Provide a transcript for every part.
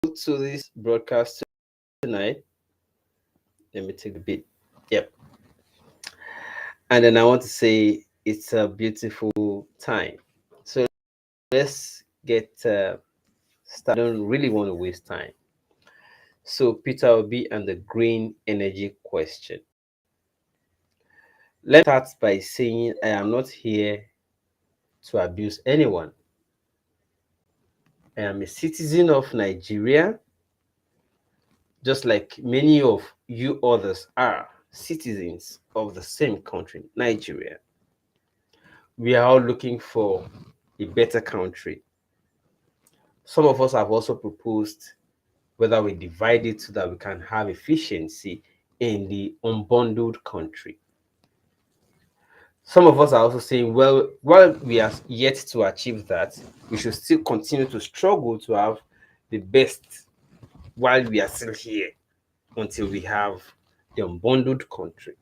to this broadcast tonight. Let me take the beat. Yep. And then I want to say it's a beautiful time. So let's get started. I don't really want to waste time. So Peter Obi and the green energy question. Let's start by saying I am not here to abuse anyone. I am a citizen of Nigeria, just like many of you others are citizens of the same country, Nigeria. We are all looking for a better country. Some of us have also proposed whether we divide it so that we can have efficiency in the unbundled country. Some of us are also saying, well, while we are yet to achieve that, we should still continue to struggle to have the best while we are still here until we have the unbundled country.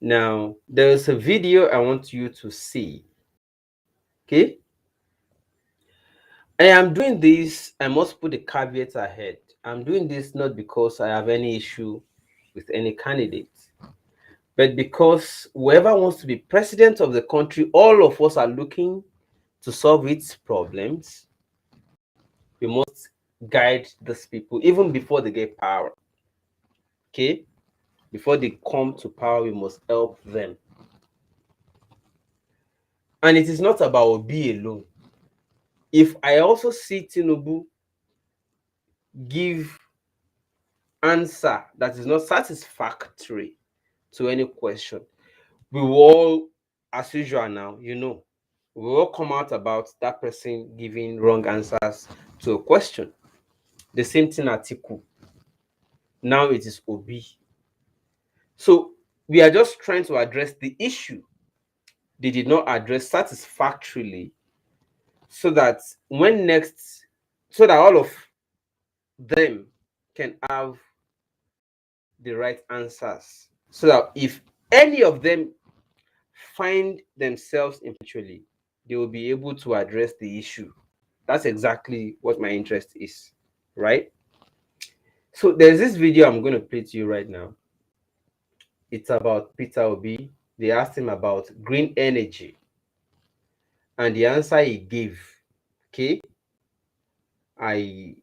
Now, there is a video I want you to see. Okay? I am doing this, I must put the caveat ahead. I'm doing this not because I have any issue with any candidate, but because whoever wants to be president of the country, all of us are looking to solve its problems. We must guide these people even before they get power. Okay? Before they come to power, we must help them. And it is not about Obi alone. If I also see Tinubu give answer that is not satisfactory to any question, we will all, as usual now, we will all come out about that person giving wrong answers to a question. The same thing Atiku. Now it is Obi. So we are just trying to address the issue they did not address satisfactorily, so that all of them can have the right answers, so that if any of them find themselves eventually, they will be able to address the issue. That's exactly what my interest is, right? So there's this video I'm going to play to you right now. It's about Peter Obi. They asked him about green energy, and the answer he gave, okay, I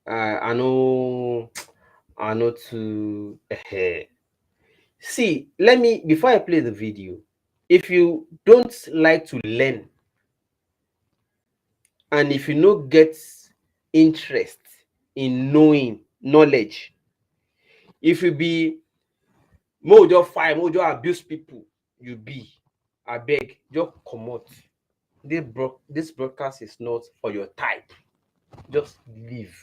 know to see. Let me, before I play the video, if you don't like to learn, and if you no get interest in knowing knowledge, if you be mojo fire, mojo abuse people, you be, I beg, just come out. This broadcast is not for your type. Just leave.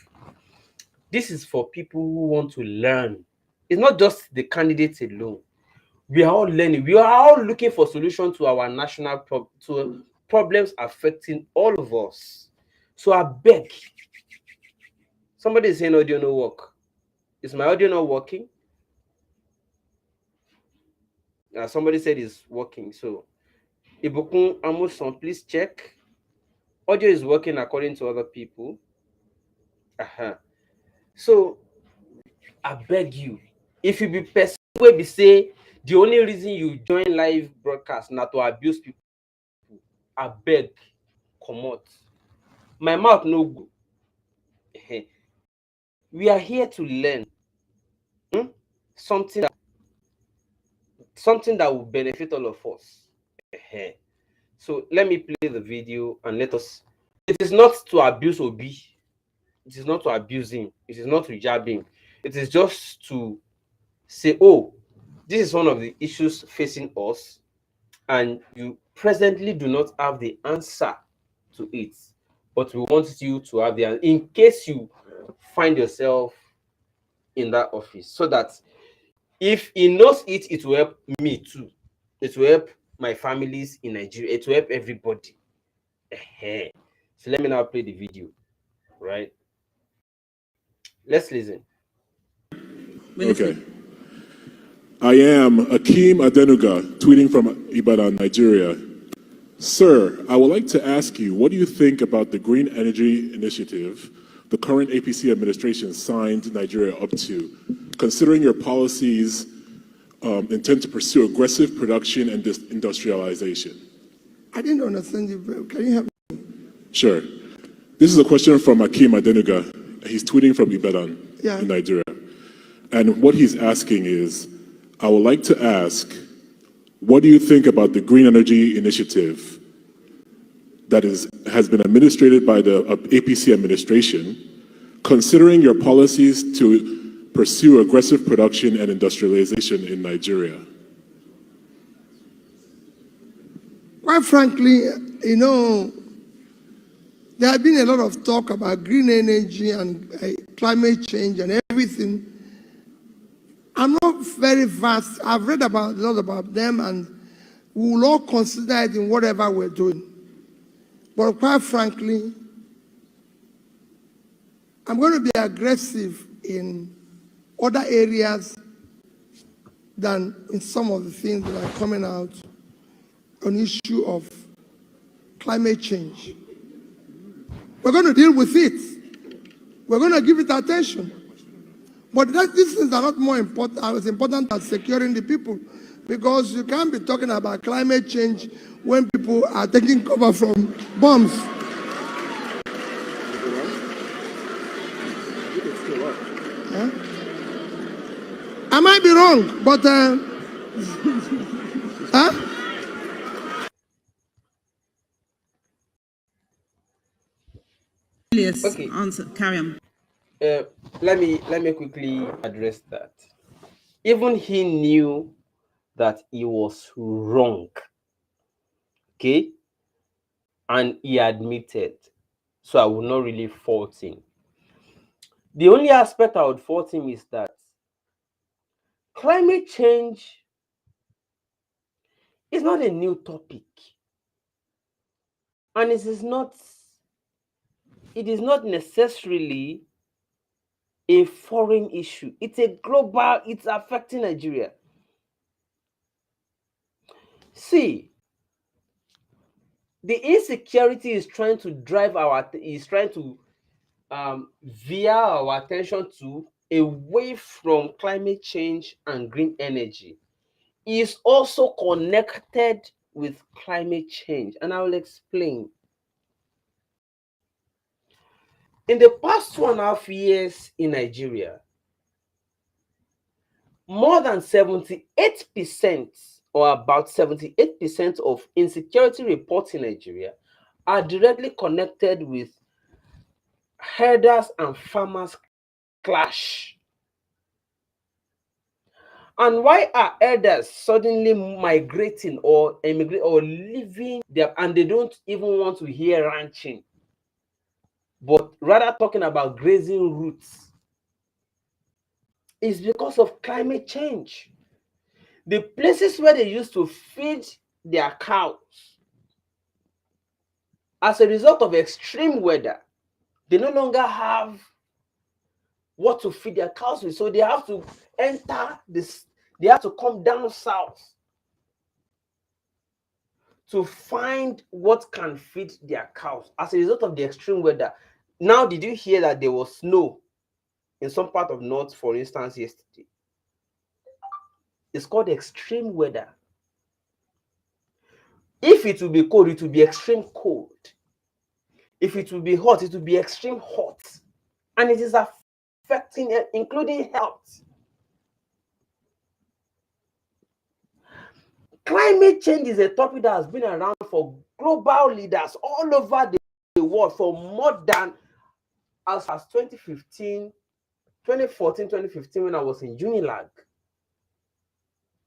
This is for people who want to learn. It's not just the candidates alone. We are all learning. We are all looking for solutions to our national problems affecting all of us. So I beg. Somebody is saying audio no work. Is my audio not working? Somebody said it's working. So Ibukun Amuson, please check. Audio is working according to other people. So I beg you, if you be person wey be say the only reason you join live broadcast na to abuse people, I beg, comot. My mouth no go. We are here to learn something that will benefit all of us. So let me play the video and let us. It is not to abuse Obi. It is not to abuse him. It is not to jab him. It is just to say, oh, this is one of the issues facing us, and you presently do not have the answer to it, but we want you to have the answer in case you find yourself in that office, so that if he knows it, it will help me too. It will help my families in Nigeria. It will help everybody. So let me now play the video, right? Let's listen. Okay. I am Akeem Adenuga, tweeting from Ibadan, Nigeria. Sir, I would like to ask you, what do you think about the Green Energy Initiative the current APC administration signed Nigeria up to, considering your policies intend to pursue aggressive production and industrialization? I didn't understand you. Can you help me? Sure. This is a question from Akim Adenuga. He's tweeting from Ibadan in Nigeria. And what he's asking is, I would like to ask, what do you think about the Green Energy Initiative that has been administered by the APC administration, considering your policies to pursue aggressive production and industrialization in Nigeria? Quite frankly, you know, there has been a lot of talk about green energy and climate change and everything. I'm not very vast. I've read a lot about them, and we will all consider it in whatever we're doing. But quite frankly, I'm going to be aggressive in other areas than in some of the things that are coming out on the issue of climate change. We're going to deal with it. We're going to give it attention. But these things are not more important, as important as securing the people, because you can't be talking about climate change when people are taking cover from bombs. Huh? I might be wrong, but huh? Yes, Okay. answer. Carry on. Let me quickly address that. Even he knew that he was wrong. Okay? And he admitted. So I will not really fault him. The only aspect I would fault him is that climate change is not a new topic. And it is not necessarily a foreign issue. It's a global, it's affecting Nigeria. See, the insecurity is trying to veer our attention to away from climate change and green energy. Is also connected with climate change, and I will explain. In the past 2.5 years in Nigeria, more than 78%, or about 78% of insecurity reports in Nigeria are directly connected with herders and farmers clash. And why are herders suddenly migrating or emigrating or leaving there, and they don't even want to hear ranching, but rather talking about grazing routes? It's because of climate change. The places where they used to feed their cows, as a result of extreme weather, they no longer have what to feed their cows with. So they have to enter this, they have to come down south to find what can feed their cows as a result of the extreme weather. Now, did you hear that there was snow in some part of North, for instance, yesterday? It's called extreme weather. If it will be cold, it will be extreme cold. If it will be hot, it will be extreme hot. And it is affecting, including health. Climate change is a topic that has been around for global leaders all over the world for more than as 2014, 2015, when I was in Unilag.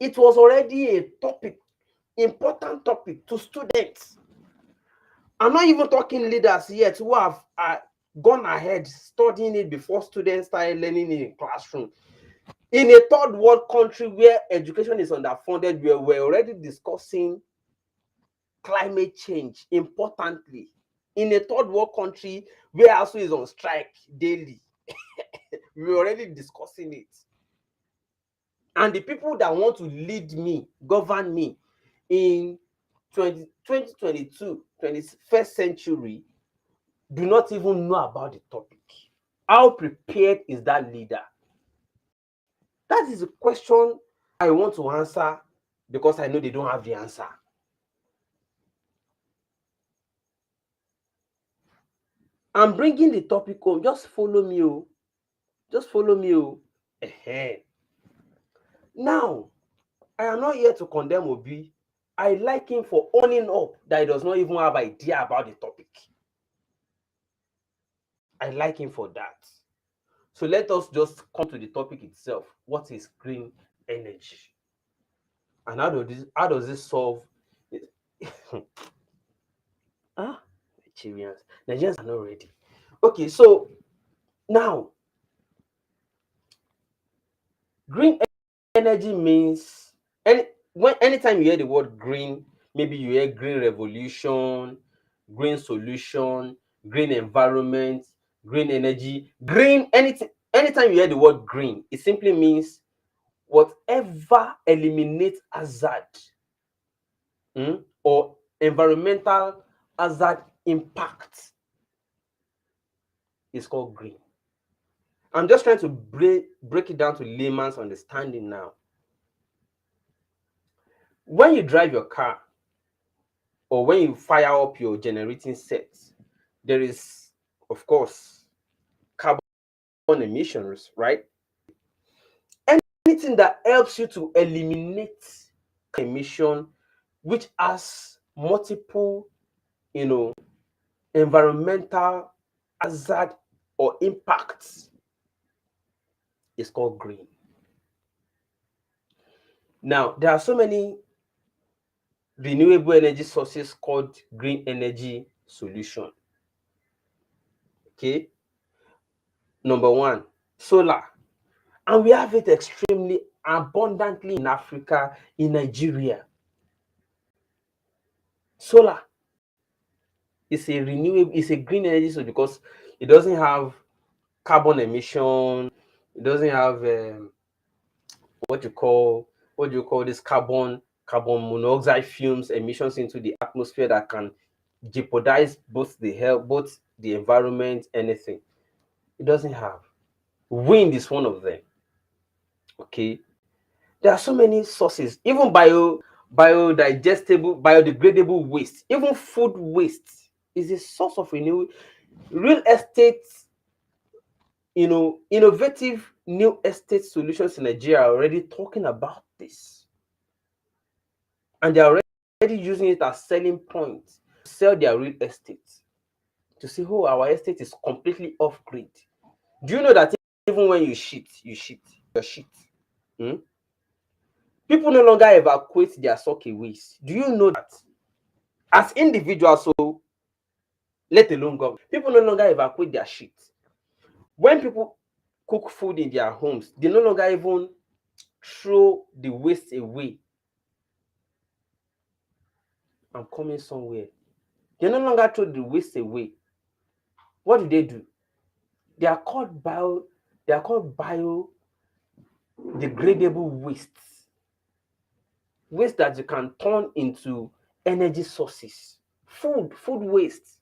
It was already a topic, important topic to students. I'm not even talking leaders yet who have gone ahead studying it before students started learning it in classroom. In a third world country where education is underfunded, we're already discussing climate change importantly. In a third world country where ASU is on strike daily, we're already discussing it. And the people that want to lead me, govern me in 2022, 21st century do not even know about the topic. How prepared is that leader? That is a question I want to answer because I know they don't have the answer. I'm bringing the topic home. Just follow me. Oh. Just follow me. Oh. Now, I am not here to condemn Obi. I like him for owning up that he does not even have idea about the topic. I like him for that. So let us just come to the topic itself. What is green energy? And how does this solve it? Nigerians are not ready. Okay, so now green energy means anytime you hear the word green, maybe you hear green revolution, green solution, green environment, green energy, green anything. Anytime you hear the word green, it simply means whatever eliminates hazard or environmental hazard impact is called green. I'm just trying to break it down to layman's understanding now. When you drive your car or when you fire up your generating set, there is, of course, carbon emissions, right? Anything that helps you to eliminate emission, which has multiple, environmental hazard or impacts, is called green. Now, there are so many renewable energy sources called green energy solution. Okay. Number one, solar. And we have it extremely abundantly in Africa, in Nigeria. Solar is a renewable, it's a green energy source because it doesn't have carbon emission, it doesn't have what do you call this carbon monoxide fumes emissions into the atmosphere that can jeopardize both the health, both the environment, anything. It doesn't have. Wind is one of them. Okay, there are so many sources, even biodegradable waste, even food waste is a source of renewable. Real estate, innovative new estate solutions in Nigeria are already talking about this, and they are already using it as selling points to sell their real estate, to say, oh, our estate is completely off grid. Do you know that even when you shit your shit? People no longer evacuate their sockways. Do you know that? As individuals, so let alone government, people no longer evacuate their shit. When people cook food in their homes, they no longer even throw the waste away. I'm coming somewhere. They no longer throw the waste away. What do? They are called biodegradable wastes. Waste that you can turn into energy sources. Food waste.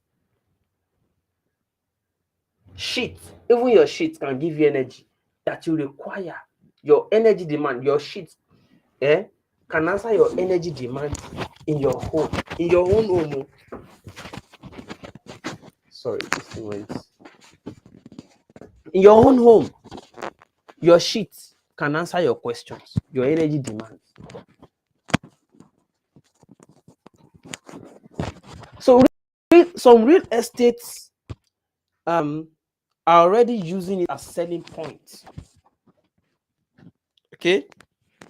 Shit, even your shit can give you energy that you require. Your energy demand, your shit can answer your energy demand in your home, in your own home. Sorry, this thing went. In your own home, your shit can answer your questions, your energy demands. So some real estates are already using it as selling points. Okay,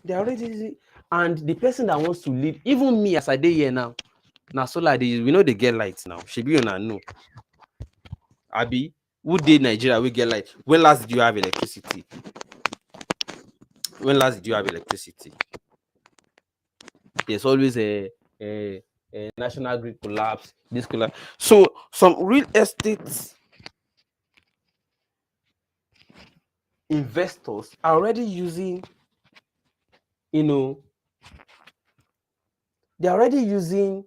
they're already using it. And the person that wants to lead, even me as I did here now solar we know they get lights now. Shebi una know. Abi, who did Nigeria we get light? When last did you have electricity? When last did you have electricity? There's always a national grid collapse, this collapse. So some real estate investors are already using, They're already using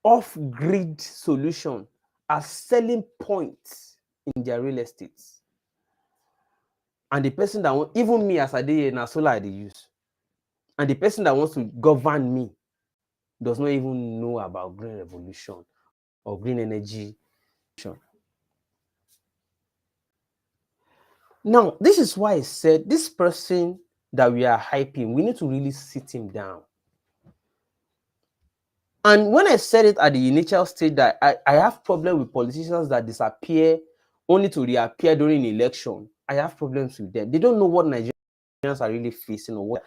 off-grid solution as selling points in their real estate. And the person that wants, even me as I did in solar they use. And the person that wants to govern me does not even know about green revolution or green energy. Now, this is why I said this person that we are hyping, we need to really sit him down. And when I said it at the initial stage that I have problem with politicians that disappear only to reappear during election, I have problems with them. They don't know what Nigerians are really facing or what.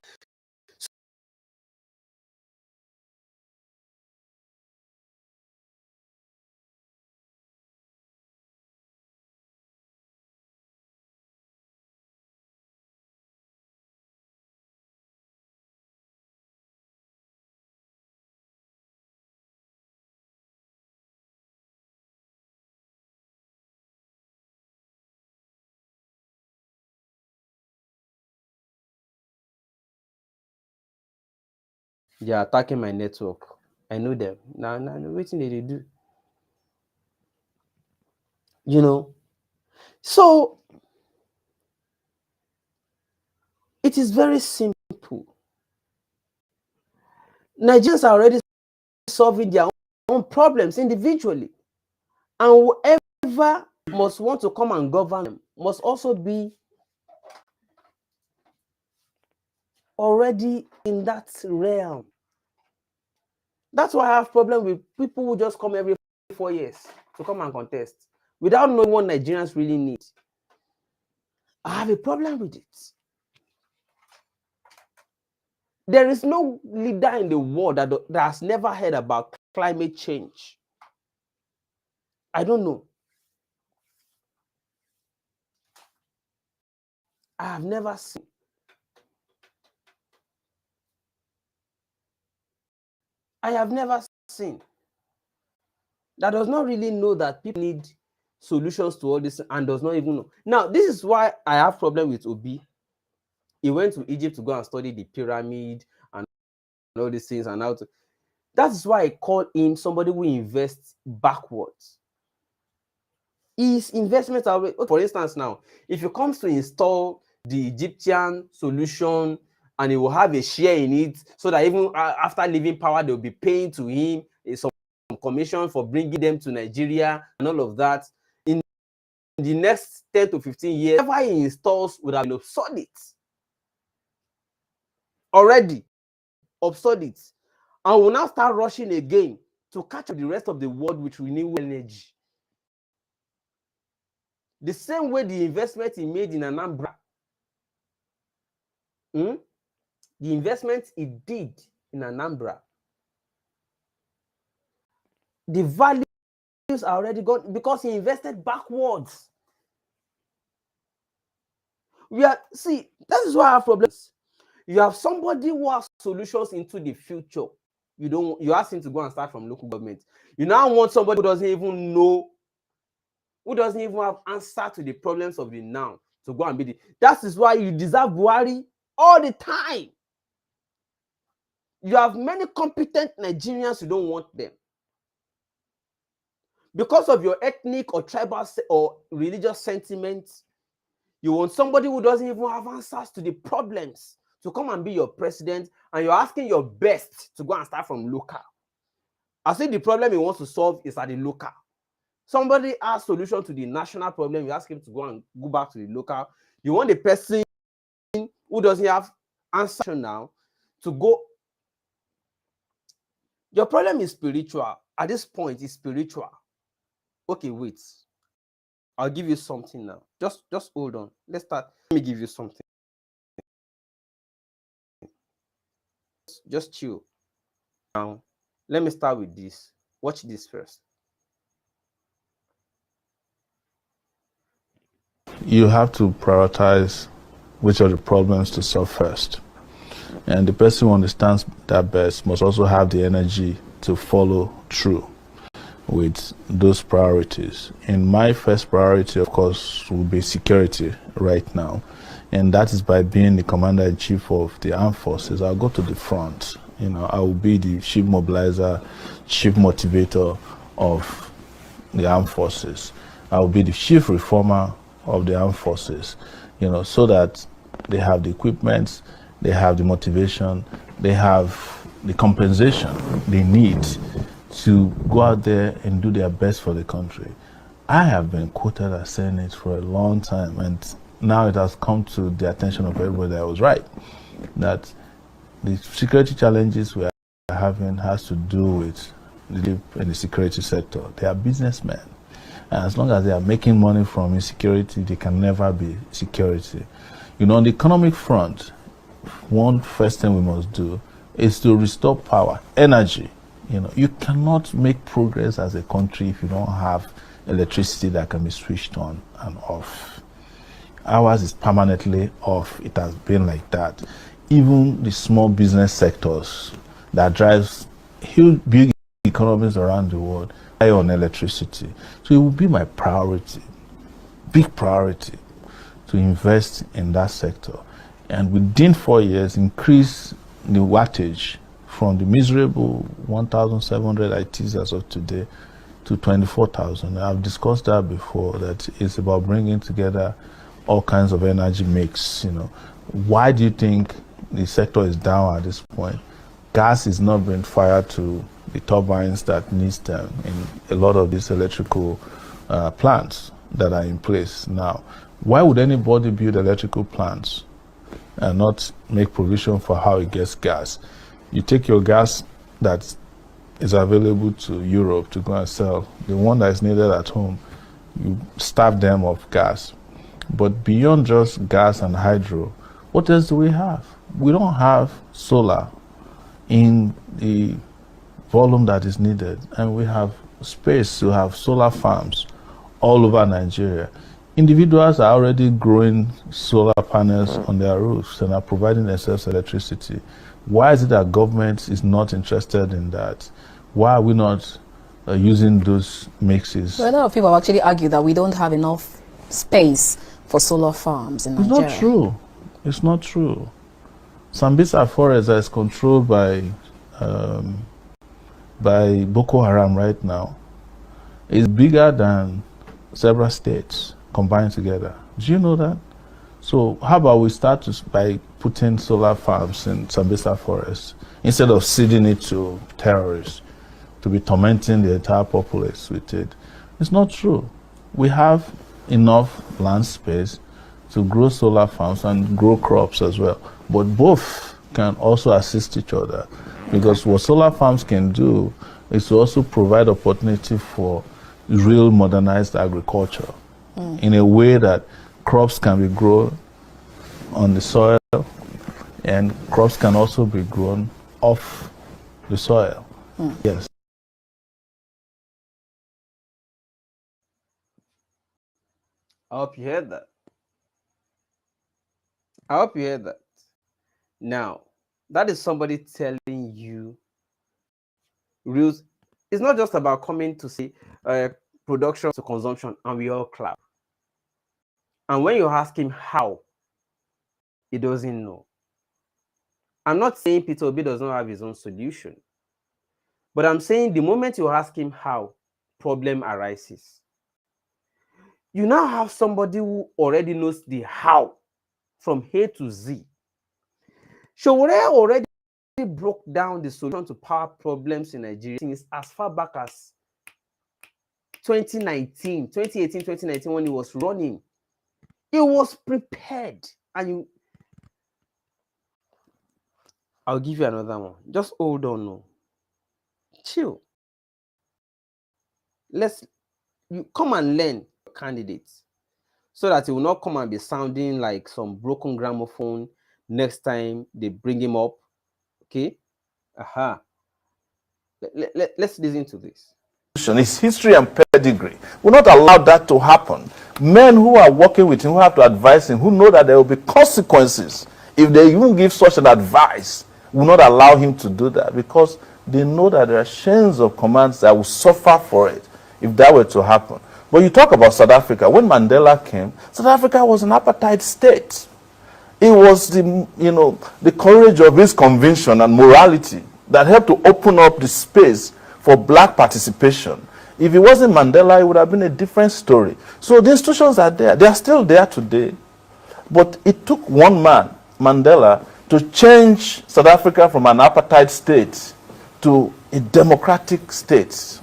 They are attacking my network. I know them. Now, waiting they do. You know, so it is very simple. Nigerians are already solving their own problems individually. And whoever must want to come and govern them must also be already in that realm. That's why I have problem with people who just come every 4 years to come and contest without knowing what Nigerians really need. I have a problem with it. There is no leader in the world that has never heard about climate change. I don't know. I have never seen. I have never seen. That does not really know that people need solutions to all this and does not even know. Now, this is why I have problem with Obi. He went to Egypt to go and study the pyramid and all these things and how to. That is why I call him somebody who invests backwards. His investments are, for instance, now, if he comes to install the Egyptian solution and he will have a share in it so that even after leaving power, they'll be paying to him some commission for bringing them to Nigeria and all of that. In the next 10 to 15 years, whatever he installs would have been obsolete. Already obsolete. And will now start rushing again to catch up the rest of the world with renewable energy. The same way the investment he made in Anambra, the investment he did in Anambra, the values are already gone because he invested backwards. See, that is why I have problems. You have somebody who has solutions into the future. You ask him to go and start from local government. You now want somebody who doesn't even know, who doesn't even have answer to the problems of the now to go and be the. That is why you deserve Buhari all the time. You have many competent Nigerians, you don't want them. Because of your ethnic or tribal or religious sentiments, you want somebody who doesn't even have answers to the problems to come and be your president, and you're asking your best to go and start from local. I say the problem he wants to solve is at the local. Somebody has solution to the national problem, you ask him to go back to the local. You want the person who doesn't have answer now to go. Your problem is spiritual. At this point, it's spiritual. Okay, wait. I'll give you something now. Just hold on. Let's start. Let me give you something. Just chill. Now, let me start with this. Watch this first. You have to prioritize which are the problems to solve first. And the person who understands that best must also have the energy to follow through. with those priorities. And my first priority, of course, will be security right now. And that is by being the commander-in-chief of the armed forces. I'll go to the front. You know, I will be the chief mobilizer, chief motivator of the armed forces. I will be the chief reformer of the armed forces, you know, so that they have the equipment, they have the motivation, they have the compensation they need to go out there and do their best for the country. I have been quoted as saying it for a long time, and now it has come to the attention of everybody that I was right, that the security challenges we are having has to do with in the security sector. They are businessmen, and as long as they are making money from insecurity, they can never be security. You know, on the economic front, one first thing we must do is to restore power, energy. You know, you cannot make progress as a country if you don't have electricity that can be switched on and off. Ours is permanently off. It has been like that. Even the small business sectors that drives huge, big economies around the world rely on electricity. So it will be my priority, big priority, to invest in that sector. And within 4 years, increase the wattage from the miserable 1,700 ITs as of today to 24,000. I've discussed that before, that it's about bringing together all kinds of energy mix. You know, why do you think the sector is down at this point? Gas is not being fired to the turbines that needs them in a lot of these electrical plants that are in place now. Why would anybody build electrical plants and not make provision for how it gets gas? You take your gas that is available to Europe to go and sell, the one that is needed at home, you starve them of gas. But beyond just gas and hydro, what else do we have? We don't have solar in the volume that is needed, and we have space to have solar farms all over Nigeria. Individuals are already growing solar panels on their roofs and are providing themselves electricity. Why is it that government is not interested in that? Why are we not using those mixes? Well, a lot of people actually argue that we don't have enough space for solar farms in Nigeria. It's not true. It's not true. Sambisa Forest is controlled by Boko Haram right now. It's bigger than several states combined together. Do you know that? So how about we start by putting solar farms in Sambisa Forest instead of ceding it to terrorists to be tormenting the entire populace with it? It's not true. We have enough land space to grow solar farms and grow crops as well. But both can also assist each other, because what solar farms can do is to also provide opportunity for real modernized agriculture in a way that crops can be grown on the soil and crops can also be grown off the soil. Yes. I hope you heard that. I hope you heard that. Now, that is somebody telling you rules. It's not just about coming to say production to consumption and we all clap. And when you ask him how, he doesn't know. I'm not saying Peter Obi does not have his own solution, but I'm saying the moment you ask him how, problem arises. You now have somebody who already knows the how from A to Z. Showore already broke down the solution to power problems in Nigeria since as far back as 2018, 2019, when he was running. He was prepared. And I'll give you another one. Just hold on. No. Chill. You come and learn candidates so that he will not come and be sounding like some broken gramophone next time they bring him up. Okay? Let's listen to this. His history and pedigree will not allow that to happen. Men who are working with him, who have to advise him, who know that there will be consequences if they even give such an advice, will not allow him to do that, because they know that there are chains of commands that will suffer for it if that were to happen. But you talk about South Africa. When Mandela came, South Africa was an apartheid state. It was the courage of his conviction and morality that helped to open up the space for black participation. If it wasn't Mandela, it would have been a different story. So the institutions are there. They are still there today. But it took one man, Mandela, to change South Africa from an apartheid state to a democratic state.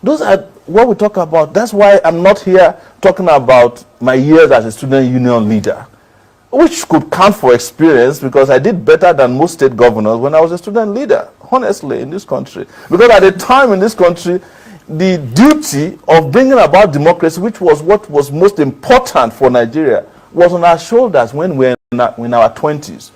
Those are what we talk about. That's why I'm not here talking about my years as a student union leader, which could count for experience because I did better than most state governors when I was a student leader, honestly, in this country. Because at the time in this country, the duty of bringing about democracy, which was what was most important for Nigeria, was on our shoulders when we were in our 20s.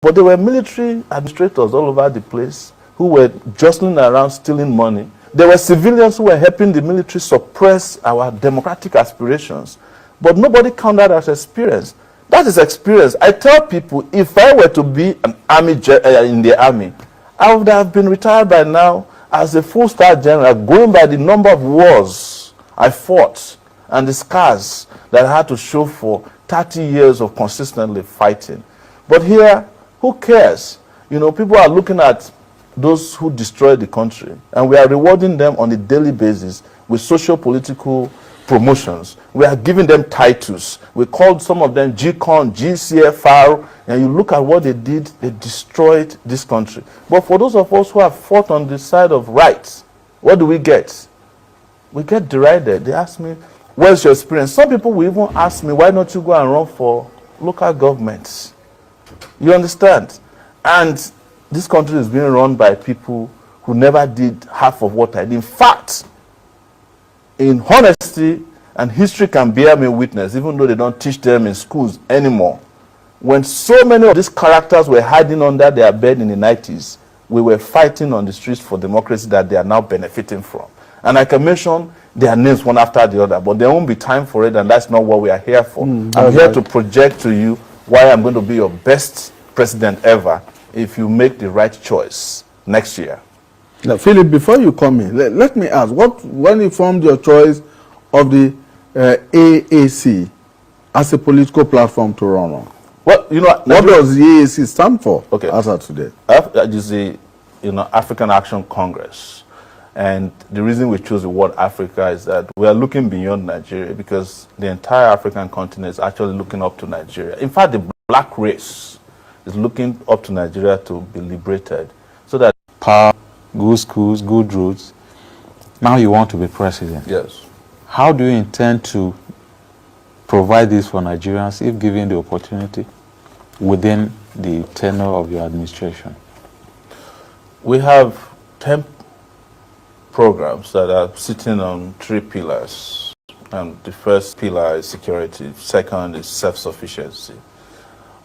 But there were military administrators all over the place who were jostling around stealing money. There were civilians who were helping the military suppress our democratic aspirations. But nobody counted as experience. That is experience. I tell people, if I were to be an army in the army, I would have been retired by now as a full-star general, going by the number of wars I fought and the scars that I had to show for 30 years of consistently fighting. But here, who cares? People are looking at those who destroyed the country, and we are rewarding them on a daily basis with socio-political promotions. We are giving them titles. We called some of them GCON, GCFR, and you look at what they did, they destroyed this country. But for those of us who have fought on the side of rights, what do we get? We get derided. They ask me, where's your experience? Some people will even ask me, why don't you go and run for local governments? You understand? And this country is being run by people who never did half of what I did. In fact, in honesty, and history can bear me witness, even though they don't teach them in schools anymore, when so many of these characters were hiding under their bed in the 90s, we were fighting on the streets for democracy that they are now benefiting from. And I can mention their names one after the other, but there won't be time for it, and that's not what we are here for. I'm here to project to you why I'm going to be your best president ever if you make the right choice next year. Now, Philip, before you come in, let me ask, when you formed your choice of the AAC as a political platform to run on? Well, what does the AAC stand for? Okay, as of today, that is the African Action Congress, and the reason we chose the word Africa is that we are looking beyond Nigeria because the entire African continent is actually looking up to Nigeria. In fact, the black race is looking up to Nigeria to be liberated, so that power, good schools, good roads. Now you want to be president. Yes. How do you intend to provide this for Nigerians if given the opportunity within the tenure of your administration? We have 10 programs that are sitting on 3 pillars. And the first pillar is security, second is self-sufficiency,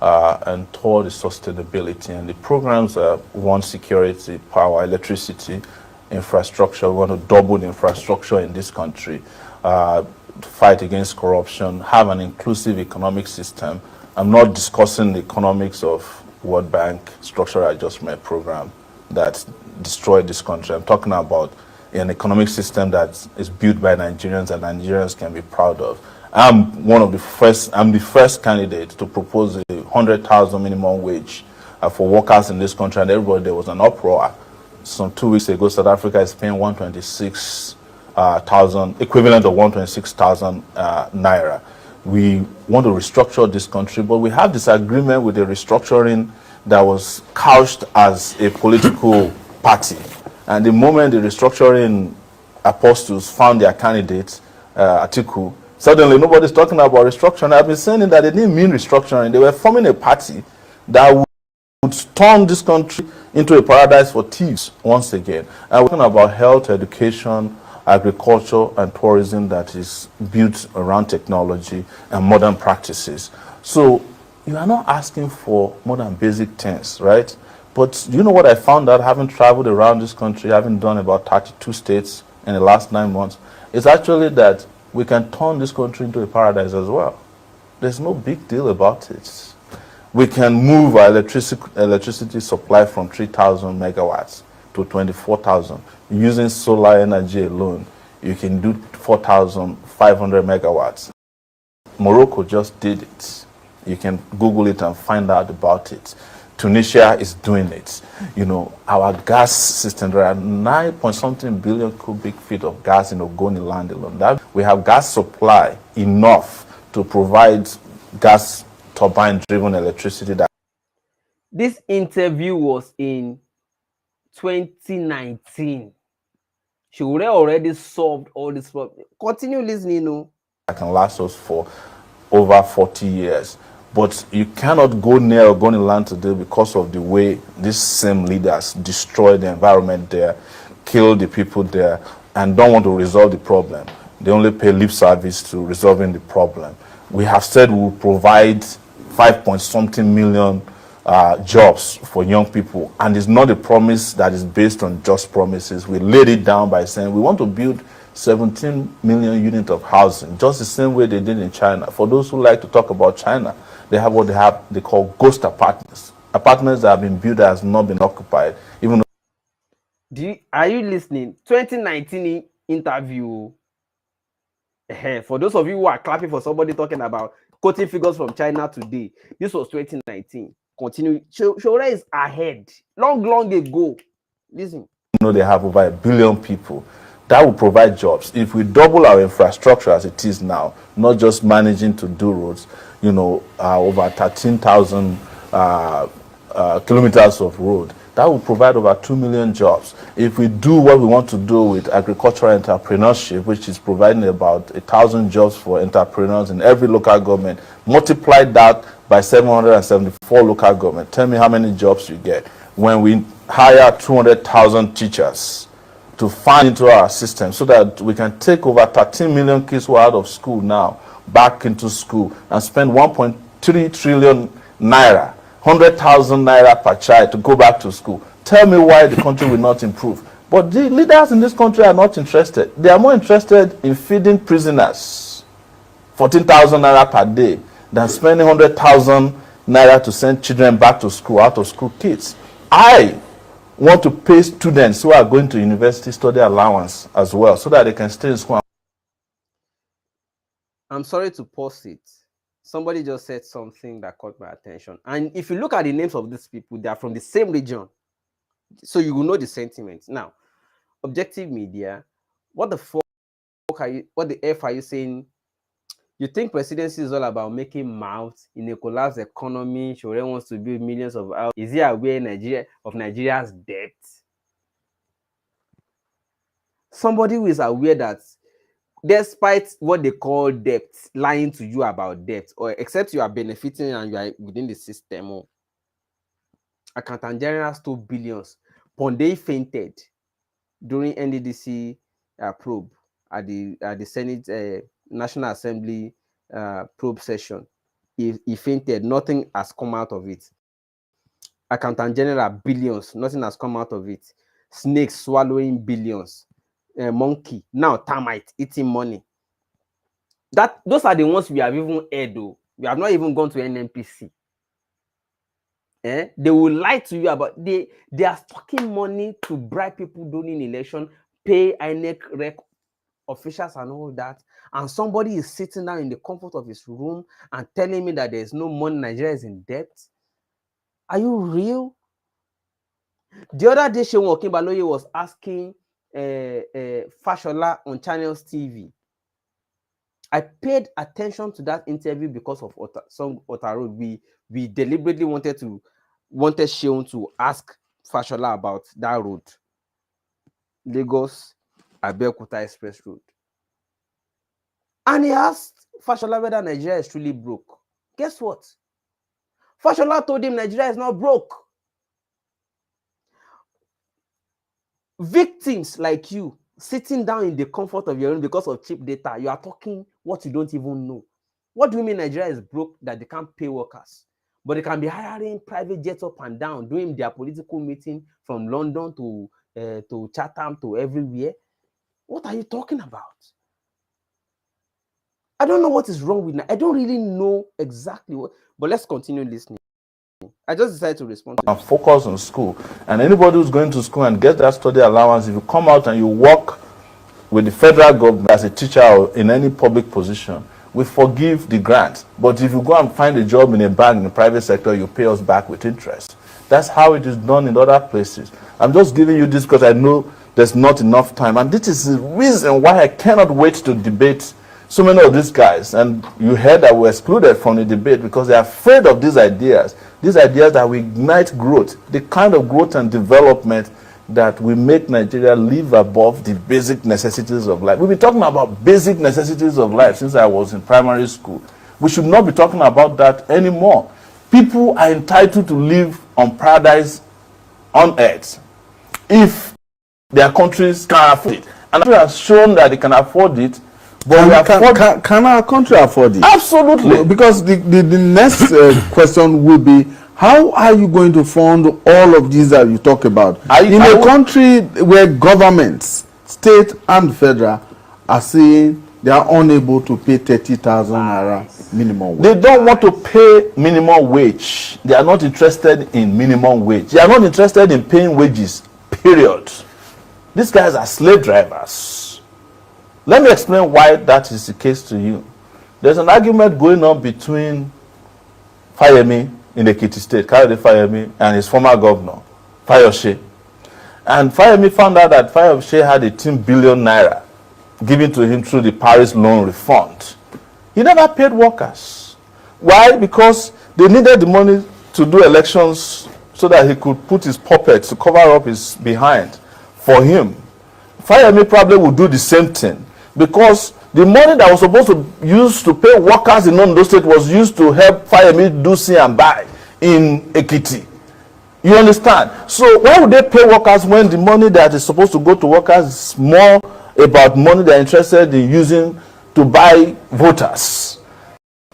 and third is sustainability. And the programs are 1, security, power, electricity, infrastructure. We want to double the infrastructure in this country, fight against corruption, have an inclusive economic system. I'm not discussing the economics of World Bank structural adjustment program that destroyed this country. I'm talking about an economic system that is built by Nigerians and Nigerians can be proud of. I'm the first candidate to propose a 100,000 minimum wage for workers in this country, and everybody, there was an uproar. Some 2 weeks ago, South Africa is paying 126,000, equivalent of 126,000 naira. We want to restructure this country, but we have disagreement with the restructuring that was couched as a political party. And the moment the restructuring apostles found their candidate, Atiku, suddenly nobody's talking about restructuring. I've been saying that they didn't mean restructuring. They were forming a party that would turn this country into a paradise for thieves once again. And we're talking about health, education, agriculture, and tourism that is built around technology and modern practices. So you are not asking for more than basic things, right? But you know what I found out having traveled around this country, having done about 32 states in the last 9 months, is actually that we can turn this country into a paradise as well. There's no big deal about it. We can move our electricity supply from 3,000 megawatts to 24,000. Using solar energy alone, you can do 4,500 megawatts. Morocco just did it. You can Google it and find out about it. Tunisia is doing it. You know, our gas system, there are 9 point something billion cubic feet of gas in Ogoni land alone. That we have gas supply enough to provide gas turbine-driven electricity. This interview was in 2019. She would have already solved all this problem. Continue listening, no? That can last us for over 40 years. But you cannot go near Ogoni land today because of the way these same leaders destroy the environment there, kill the people there, and don't want to resolve the problem. They only pay lip service to resolving the problem. We have said we will provide 5 point something million jobs for young people, and it's not a promise that is based on just promises. We laid it down by saying we want to build 17 million units of housing, just the same way they did in China. For those who like to talk about China, they have what they call ghost apartments. Apartments that have been built that has not been occupied. Even are you listening? 2019 interview. For those of you who are clapping for somebody talking about quoting figures from China today, this was 2019. Continue. Shora is ahead. Long ago. Listen. You know, they have over 1 billion people. That will provide jobs. If we double our infrastructure as it is now, not just managing to do roads, you know, over 13,000 kilometers of road, that will provide over 2 million jobs. If we do what we want to do with agricultural entrepreneurship, which is providing about 1,000 jobs for entrepreneurs in every local government, multiply that by 774 local government. Tell me how many jobs you get. When we hire 200,000 teachers to fund into our system so that we can take over 13 million kids who are out of school now back into school and spend 1.3 trillion naira, 100,000 naira per child to go back to school. Tell me why the country will not improve. But the leaders in this country are not interested. They are more interested in feeding prisoners 14,000 naira per day than spending 100,000 naira to send children back to school, out of school kids. I want to pay students who are going to university study allowance as well so that they can stay in school. I'm sorry to pause it. Somebody just said something that caught my attention. And if you look at the names of these people, they are from the same region. So you will know the sentiment. Now, Objective Media, what the F are you saying? You think presidency is all about making mouths in a collapsed economy? Shore wants to build millions of houses. Is he aware of Nigeria's debt? Somebody who is aware that despite what they call debt, lying to you about debt, or except you are benefiting and you are within the system, Accountant General stole billions. Ponde fainted during NDDC probe at the Senate National Assembly probe session. He fainted. Nothing has come out of it. Accountant General, billions. Nothing has come out of it. Snakes swallowing billions. Monkey, now termite eating money. Those are the ones we have even heard, though. We have not even gone to NNPC. They will lie to you about they are stocking money to bribe people during election, pay INEC rec officials and all that. And somebody is sitting down in the comfort of his room and telling me that there's no money, Nigeria is in debt. Are you real? The other day, Sheon Okinbaloye was asking Fashola on Channels TV. I paid attention to that interview because of Otarod. We deliberately wanted Sheon to ask Fashola about that road, Lagos Abeokuta Express Road, and he asked Fashola whether Nigeria is truly broke. Guess what? Fashola told him Nigeria is not broke. Victims like you, sitting down in the comfort of your room because of cheap data, you are talking what you don't even know. What do you mean Nigeria is broke that they can't pay workers, but they can be hiring private jets up and down, doing their political meeting from London to Chatham to everywhere? What are you talking about? I don't know what is wrong with that. I don't really know exactly what, but let's continue listening. I just decided to respond to and focus on school. And anybody who's going to school and get that study allowance, if you come out and you work with the federal government as a teacher or in any public position, we forgive the grant. But if you go and find a job in a bank in the private sector, you pay us back with interest. That's how it is done in other places. I'm just giving you this because I know there's not enough time. And this is the reason why I cannot wait to debate so many of these guys. And you heard that we're excluded from the debate because they're afraid of these ideas that will ignite growth, the kind of growth and development that will make Nigeria live above the basic necessities of life. We've been talking about basic necessities of life since I was in primary school. We should not be talking about that anymore. People are entitled to live on paradise on earth if their countries can afford it. And Nigeria has shown that they can afford it. But can our country afford it? Absolutely. Because the next question will be, how are you going to fund all of these that you talk about? In a country where governments, state and federal, are saying they are unable to pay 30,000 naira minimum wage. They don't want to pay minimum wage. They are not interested in minimum wage. They are not interested in paying wages, period. These guys are slave drivers. Let me explain why that is the case to you. There's an argument going on between Fayemi in the Ekiti State, Kayode Fayemi, and his former governor, Fayose. And Fayemi found out that Fayose had 18 billion naira given to him through the Paris loan refund. He never paid workers. Why? Because they needed the money to do elections so that he could put his puppets to cover up his behind for him. Fayemi probably would do the same thing because the money that was supposed to use to pay workers in Ondo State was used to help Fayemi do see and buy in Ekiti. You understand? So why would they pay workers when the money that is supposed to go to workers is more about money they're interested in using to buy voters?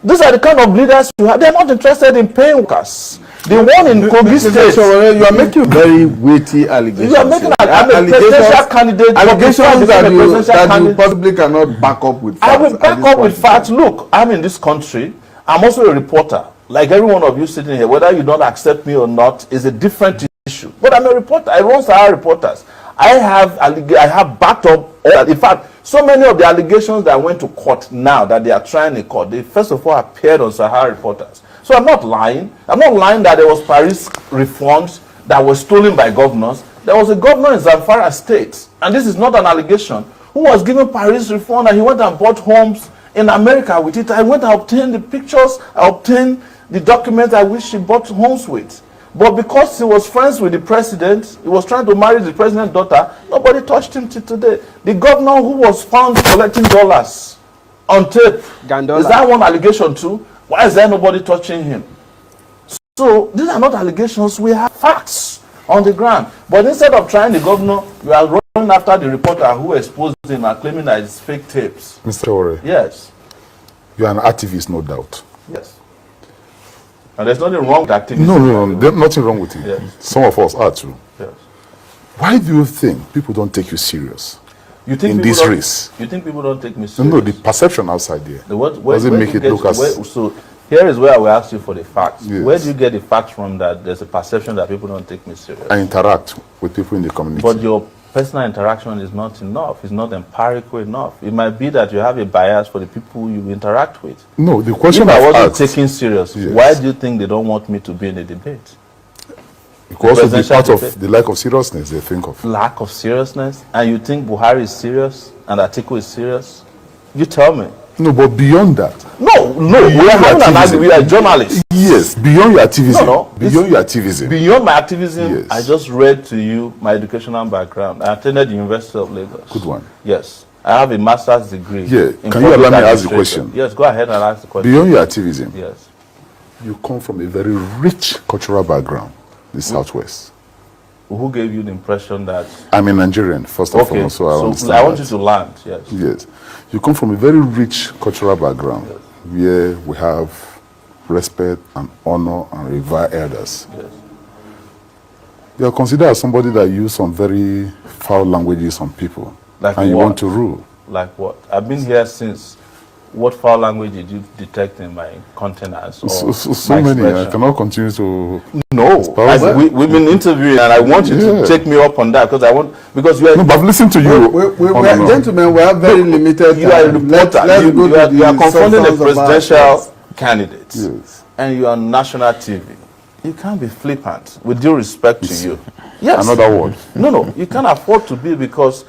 These are the kind of leaders you have. They're not interested in paying workers. The one in Kogi State. You are making very weighty allegations. You are making a presidential candidate. Allegations that you possibly cannot back up with facts. I will back up with facts. Look, I'm in this country. I'm also a reporter. Like every one of you sitting here, whether you don't accept me or not is a different issue. But I'm a reporter. I run Sahara Reporters. I have backed up all. In fact, so many of the allegations that went to court now that they are trying in court, they first of all appeared on Sahara Reporters. So I'm not lying. I'm not lying that there was Paris reforms that were stolen by governors. There was a governor in Zamfara State, and this is not an allegation, who was given Paris reform and he went and bought homes in America with it. I went and obtained the pictures, I obtained the documents I wish he bought homes with. But because he was friends with the president, he was trying to marry the president's daughter, nobody touched him till today. The governor who was found collecting dollars on tape, Gandola. Is that one allegation too? Why is there nobody touching him? So these are not allegations, we have facts on the ground. But instead of trying the governor, you are running after the reporter who exposed him and claiming that it's fake tapes. Mr. Ore, yes. You are an activist, no doubt. Yes. And there's nothing wrong with activism. No, there's nothing wrong with it. Yes. Some of us are too. Yes. Why do you think people don't take you serious you think in this race? You think people don't take me serious? No, the perception outside there. Does it make it look as... So here is where I will ask you for the facts. Yes. Where do you get the facts from that there's a perception that people don't take me serious? I interact with people in the community. But your personal interaction is not enough. It's not empirical enough. It might be that you have a bias for the people you interact with. No, the question if I wasn't asked, taken serious, yes. Why do you think they don't want me to be in the debate? Because of the part of the lack of seriousness they think of. Lack of seriousness? And you think Buhari is serious and Atiku is serious? You tell me. No, but beyond that. No, we are having an argument. We are journalists. Yes, beyond your activism. No, beyond your activism. Beyond my activism, yes. I just read to you my educational background. I attended the University of Lagos. Good one. Yes. I have a master's degree. Yeah. Can you allow me to ask the question? Yes, go ahead and ask the question. Beyond your activism. Yes. You come from a very rich cultural background, the Southwest. Who gave you the impression that... I'm a Nigerian, first and foremost, so I understand I want you to land, yes. Yes. You come from a very rich cultural background, yes, where we have respect and honor and revere elders. Yes. You are considered as somebody that uses some very foul languages on people, like and you what? want to rule. Like what? I've been here since What foul language did you detect in my contenance? Or so many. I cannot continue to. No, we've been interviewing, and I want you to take me up on that because you are. No, but I've listened to you. Gentlemen, we have very limited. You are a reporter. You are confronting a presidential candidate, and you are on national TV. You can't be flippant. With due respect to you. Yes. Another word. No, you can't afford to be, because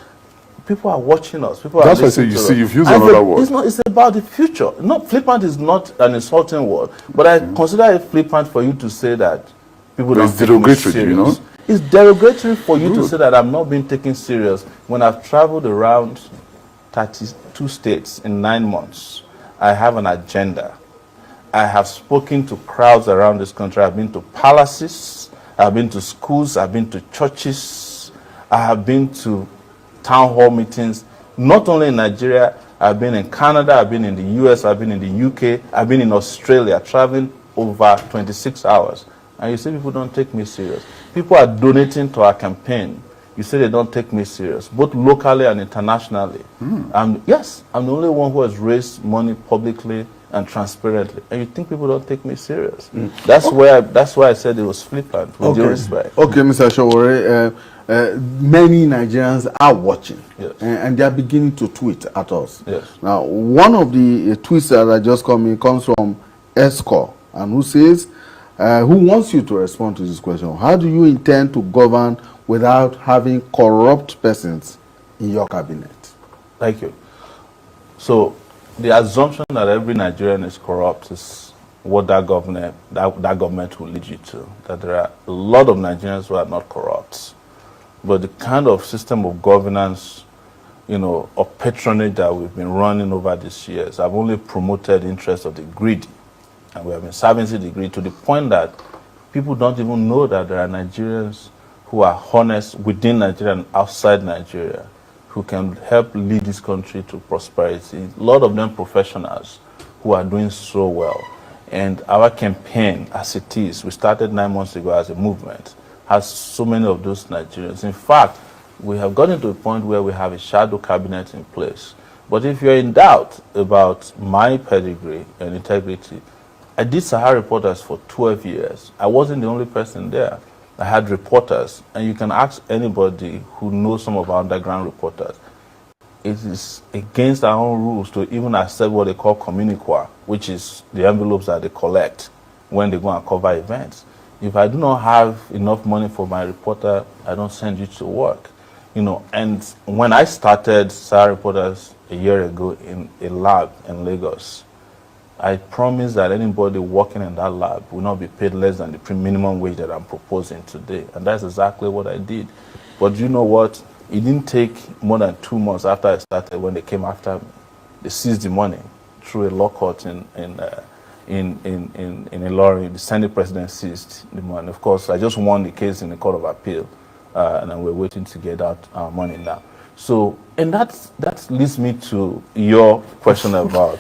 people are watching us. People That's are why I say listening to us. you've used another word. It's about the future. No, flippant is not an insulting word, but I consider it flippant for you to say that people don't take me serious. You know? It's derogatory for you to say that I'm not being taken serious when I've traveled around 32 states in 9 months. I have an agenda. I have spoken to crowds around this country. I've been to palaces, I've been to schools, I've been to churches, I have been to town hall meetings, not only in Nigeria. I've been in Canada, I've been in the US, I've been in the UK, I've been in Australia, traveling over 26 hours. And you say people don't take me serious. People are donating to our campaign. You say they don't take me serious, both locally and internationally. Yes, I'm the only one who has raised money publicly and transparently. And you think people don't take me serious. That's why I said it was flippant, with due respect. Okay, Mr. Showore, many Nigerians are watching, and they are beginning to tweet at us. Yes. Now, one of the tweets that are just coming comes from Esco, and who says, who wants you to respond to this question? How do you intend to govern without having corrupt persons in your cabinet? Thank you. So, the assumption that every Nigerian is corrupt is what that government will lead you to. That there are a lot of Nigerians who are not corrupt. But the kind of system of governance, of patronage that we've been running over these years have only promoted the interest of the greedy. And we have been servicing the greedy to the point that people don't even know that there are Nigerians who are honest within Nigeria and outside Nigeria, who can help lead this country to prosperity. A lot of them professionals who are doing so well. And our campaign, as it is, we started 9 months ago as a movement, has so many of those Nigerians. In fact, we have gotten to a point where we have a shadow cabinet in place. But if you're in doubt about my pedigree and integrity, I did Sahara Reporters for 12 years. I wasn't the only person there. I had reporters, and you can ask anybody who knows some of our underground reporters. It is against our own rules to even accept what they call communiqua, which is the envelopes that they collect when they go and cover events. If I do not have enough money for my reporter, I don't send you to work. And when I started Sahara Reporters a year ago in a lab in Lagos, I promise that anybody working in that lab will not be paid less than the minimum wage that I'm proposing today. And that's exactly what I did. But you know what? It didn't take more than 2 months after I started when they came after me. They seized the money through a law court in Ilorin. The Senate president seized the money. Of course, I just won the case in the Court of Appeal, and then we're waiting to get out our money now. So, and that leads me to your question about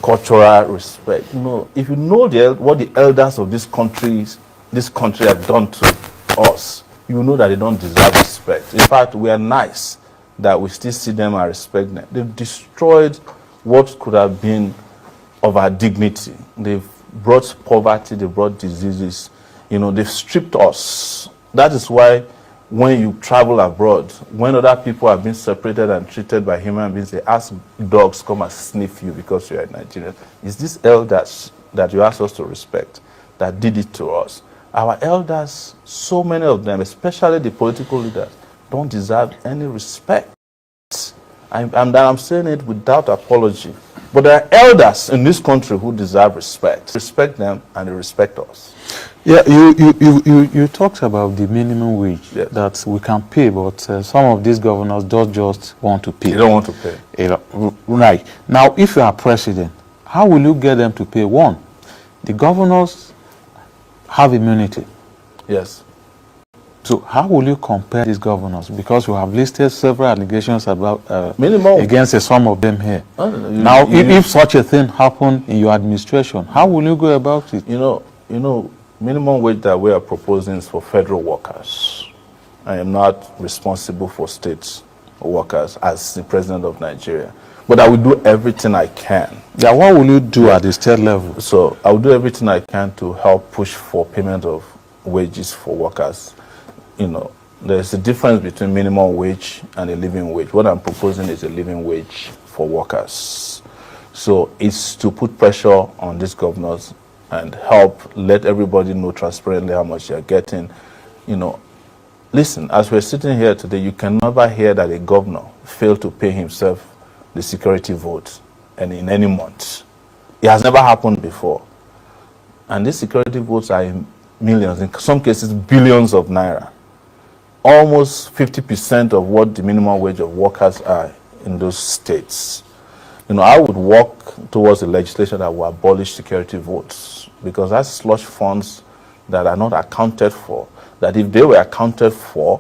cultural respect. If you know what the elders of this country have done to us, you know that they don't deserve respect. In fact, we are nice that we still see them and respect them. They've destroyed what could have been of our dignity. They've brought poverty, they've brought diseases, they've stripped us. That is why when you travel abroad, when other people have been separated and treated by human beings, they ask dogs come and sniff you because you are Nigerian. It's these elders that you ask us to respect that did it to us. Our elders, so many of them, especially the political leaders, don't deserve any respect. I'm saying it without apology. But there are elders in this country who deserve respect. Respect them and they respect us. Yeah, you talked about the minimum wage that we can pay, but some of these governors don't just want to pay. They don't want to pay. Right. Now, if you are president, how will you get them to pay? One, the governors have immunity. Yes. So how will you compare these governors? Because you have listed several allegations about minimum against some of them here. Now, if such a thing happened in your administration, how will you go about it? Minimum wage that we are proposing is for federal workers. I am not responsible for state workers as the president of Nigeria. But I will do everything I can. Yeah, what will you do at the state level? So I will do everything I can to help push for payment of wages for workers. You know, there's a difference between minimum wage and a living wage. What I'm proposing is a living wage for workers. So it's to put pressure on these governors and help let everybody know transparently how much they're getting. You know, listen, as we're sitting here today, you can never hear that a governor failed to pay himself the security vote and in any month. It has never happened before. And these security votes are in millions, in some cases billions of naira. Almost 50% of what the minimum wage of workers are in those states. You know, I would work towards a legislation that will abolish security votes, because that's slush funds that are not accounted for, that if they were accounted for,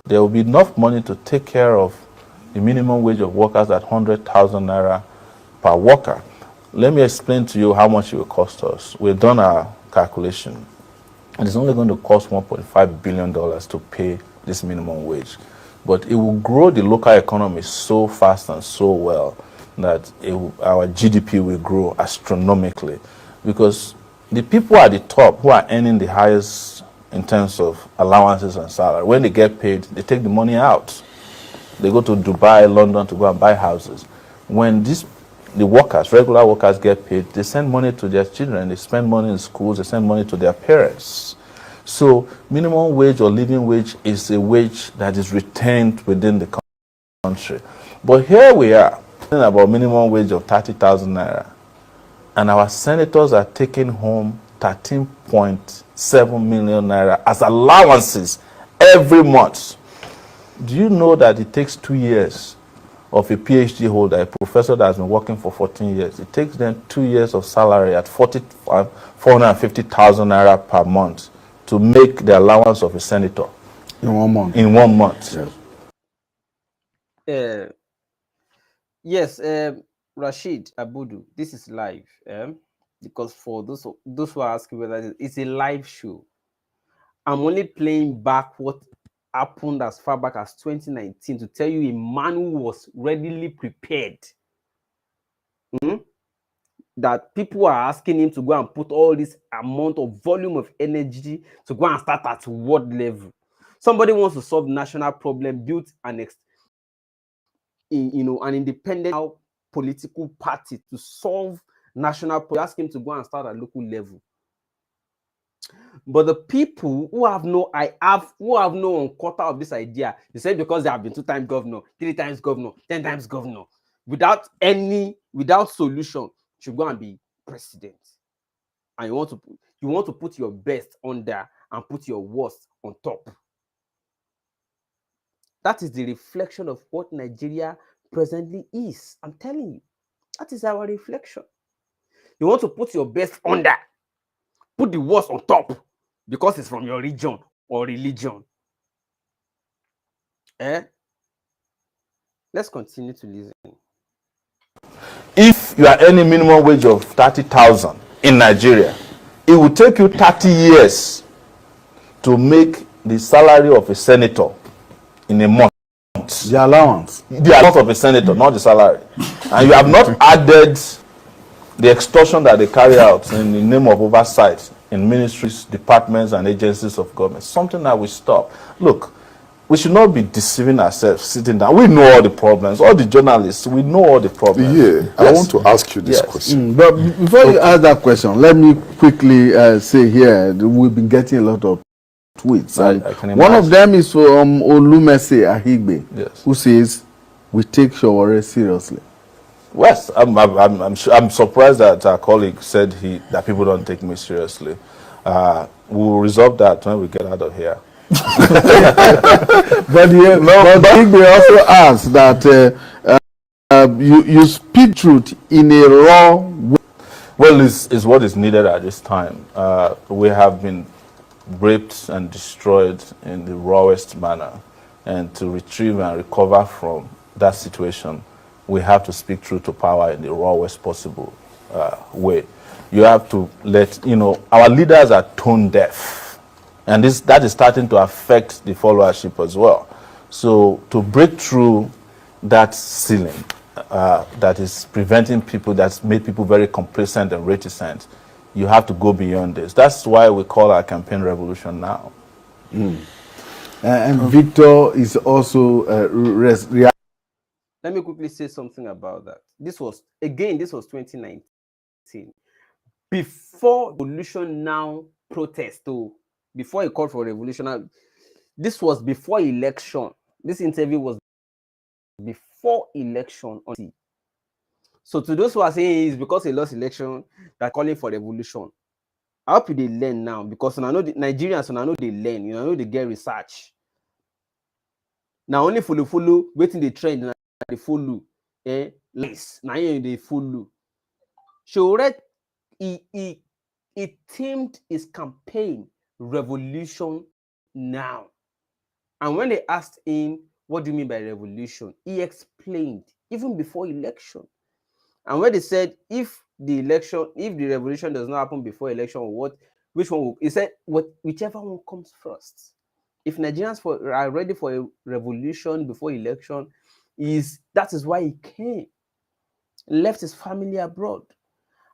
there will be enough money to take care of the minimum wage of workers at 100,000 naira per worker. Let me explain to you how much it will cost us. We've done our calculation. And it's only going to cost $1.5 billion to pay this minimum wage. But it will grow the local economy so fast and so well that our GDP will grow astronomically. Because the people at the top who are earning the highest in terms of allowances and salary, when they get paid, they take the money out. They go to Dubai, London to go and buy houses. When the workers, regular workers, get paid, they send money to their children, they spend money in schools, they send money to their parents. So minimum wage or living wage is a wage that is retained within the country. But here we are, talking about minimum wage of 30,000 naira, and our senators are taking home 13.7 million naira as allowances every month. Do you know that it takes 2 years of a PhD holder, a professor that has been working for 14 years, it takes them 2 years of salary at 450,000 naira per month to make the allowance of a senator? In 1 month. In 1 month. Yes. Yes, Rashid Abudu, this is live, because for those who are asking whether it's a live show, I'm only playing back what happened as far back as 2019 to tell you a man who was readily prepared. That people are asking him to go and put all this amount of volume of energy to go and start at world level. Somebody wants to solve national problem, build an an independent political party to solve national problem. Ask him to go and start at local level. But the people who have no quarter of this idea, they say because they have been 2-time governor, 3 times governor, 10 times governor, without solution, should go and be president. And you want to put your best on there and put your worst on top. That is the reflection of what Nigeria presently is. I'm telling you, that is our reflection. You want to put your best on there, put the worst on top, because it's from your region or religion. Let's continue to listen. If you are earning minimum wage of 30,000 in Nigeria, it will take you 30 years to make the salary of a senator in a month. The allowance. The allowance of a senator, not the salary. And you have not added the extortion that they carry out in the name of oversight in ministries, departments, and agencies of government. Something that we stop. Look, we should not be deceiving ourselves sitting down. We know all the problems. All the journalists, we know all the problems. Yeah, yes. I want to ask you this question. But before you ask that question, let me quickly say here, we've been getting a lot of tweets. One of them is from Olumese Ahigbe, who says, we take Shawore seriously. Yes, I'm surprised that our colleague said that people don't take me seriously. We'll resolve that when we get out of here. But Ahigbe also asked that you speak truth in a raw way. Well, it's what is needed at this time. We have been raped and destroyed in the rawest manner, and to retrieve and recover from that situation, we have to speak truth to power in the rawest possible way. You have to our leaders are tone deaf, and that is starting to affect the followership as well. So to break through that ceiling, that is preventing people, that's made people very complacent and reticent. You have to go beyond this. That's why we call our campaign Revolution Now. And Victor is also Let me quickly say something about that. This was 2019. Before Revolution Now protest, before he called for revolution, this was before election. This interview was before election. So to those who are saying it's because he lost election that calling for revolution, I hope they learn now, because I know the Nigerians, I know they learn, I know they get research. Now only follow, waiting the trend, now they follow. Lies. Now they follow. So he themed his campaign Revolution Now. And when they asked him, what do you mean by revolution? He explained, even before election. And when they said, if the revolution does not happen before election, which one will, he said, whichever one comes first. If Nigerians are ready for a revolution before election, that is why he came, left his family abroad.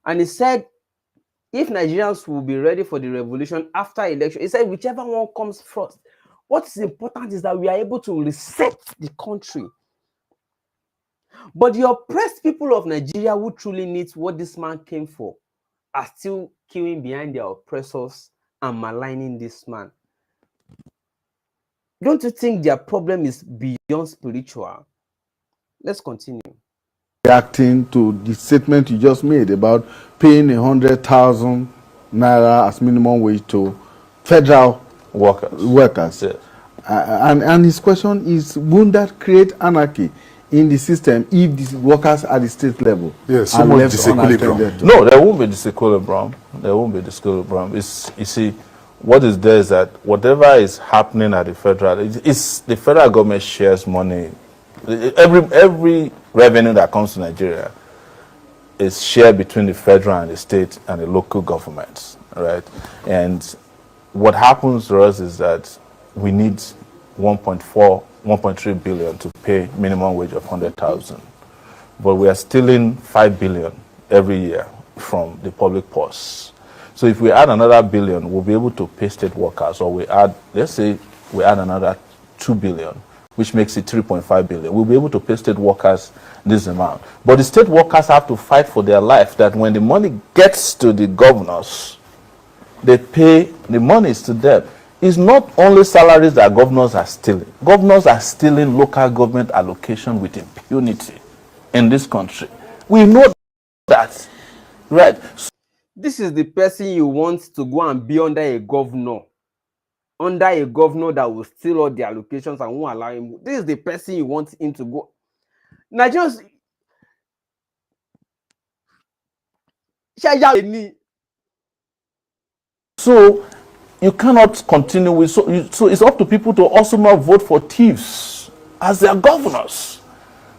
And he said, if Nigerians will be ready for the revolution after election, he said, whichever one comes first. What is important is that we are able to reset the country. But the oppressed people of Nigeria who truly needs what this man came for are still queuing behind their oppressors and maligning this man. Don't you think their problem is beyond spiritual? Let's continue. reacting to the statement you just made about paying 100,000 naira as minimum wage to federal workers. Yeah. And his question is, won't that create anarchy in the system if the workers at the state level Yes, are so much left disequilibrium. unattended to? No, there won't be disequilibrium. There won't be disequilibrium. You see, what is there is that whatever is happening at the federal, it's the federal government shares money. Every revenue that comes to Nigeria is shared between the federal and the state and the local governments, right? And what happens to us is that we need 1.3 billion to pay minimum wage of 100,000, but we are stealing 5 billion every year from the public purse. So if we add another billion, we'll be able to pay state workers, or let's say we add another 2 billion, which makes it 3.5 billion. We'll be able to pay state workers this amount. But the state workers have to fight for their life, that when the money gets to the governors, they pay the monies to them. It's not only salaries that governors are stealing. Governors are stealing local government allocation with impunity in this country. We know that, right? This is the person you want to go and be under a governor that will steal all the allocations and won't allow him. This is the person you want him to go. Nigerians, so you cannot continue with, so it's up to people to also not vote for thieves as their governors.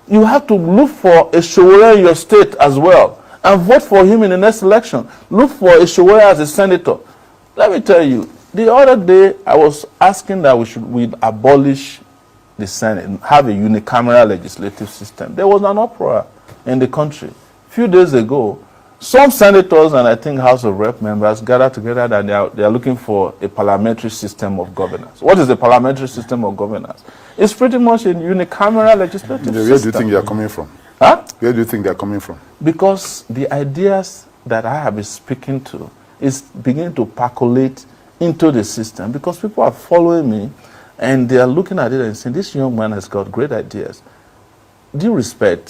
You have to look for a Showore in your state as well and vote for him in the next election. Look for a Showore as a senator. Let me tell you, the other day I was asking that we abolish the Senate and have a unicameral legislative system. There was an uproar in the country. A few days ago, some senators and I think House of Rep members gathered together that they are looking for a parliamentary system of governance. What is the parliamentary system of governance? It's pretty much a unicameral legislative system. Where do you think they are coming from? Huh? Where do you think they are coming from? Because the ideas that I have been speaking to is beginning to percolate into the system, because people are following me and they are looking at it and saying, this young man has got great ideas. Due respect,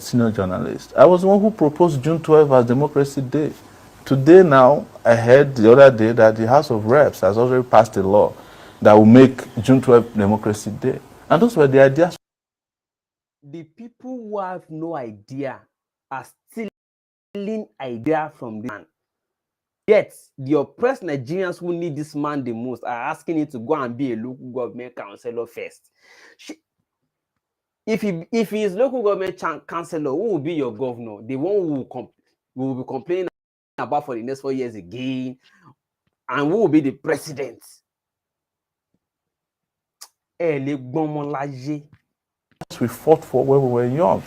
senior journalist, I was the one who proposed June 12 as Democracy Day. Today now, I heard the other day that the House of Reps has already passed a law that will make June 12 Democracy Day. And those were the ideas. The people who have no idea are stealing idea from this man. Yet, the oppressed Nigerians who need this man the most are asking him to go and be a local government councillor first. If he is local government councillor, who will be your governor? The one who will be complaining about for the next 4 years again. And who will be the president? We fought for when we were young.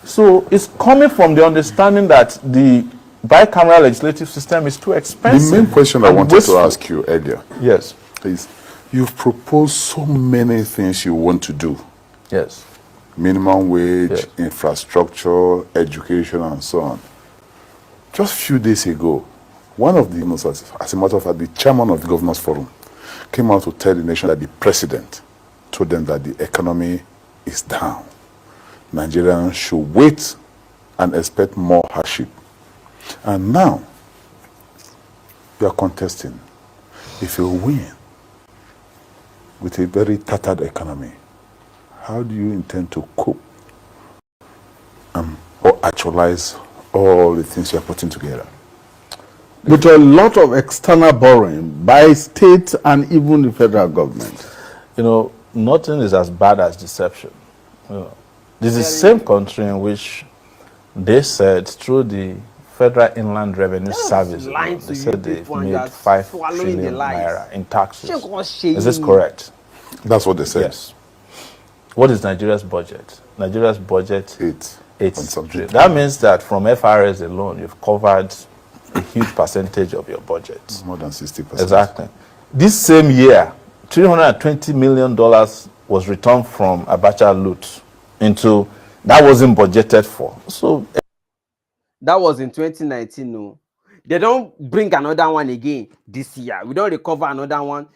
So it's coming from the understanding that the bicameral legislative system is too expensive. The main question I wanted wasteful. to ask you earlier, Yes, is you've proposed so many things you want to do. yes. Minimum wage, Yes. infrastructure, education, and so on. Just a few days ago, one of the governors, as a matter of fact, the chairman of the Governors Forum, came out to tell the nation that the president told them that the economy is down. Nigerians should wait and expect more hardship. And now, you are contesting. If you win with a very tattered economy, how do you intend to cope or actualize all the things you are putting together? With a lot of external borrowing by state and even the federal government. You know, nothing is as bad as deception. You know, this is the same country in which they said through the Federal Inland Revenue Service, they said they've made 5 trillion naira in taxes. Is this correct? That's what they said. Yes. What is Nigeria's budget? Nigeria's budget, 8 something. trillion. That means that from FRS alone, you've covered a huge percentage of your budget. More than 60%. Exactly. This same year, $320 million was returned from Abacha loot into, that wasn't budgeted for. So that was in 2019. No, they don't bring another one again this year. We don't recover another one.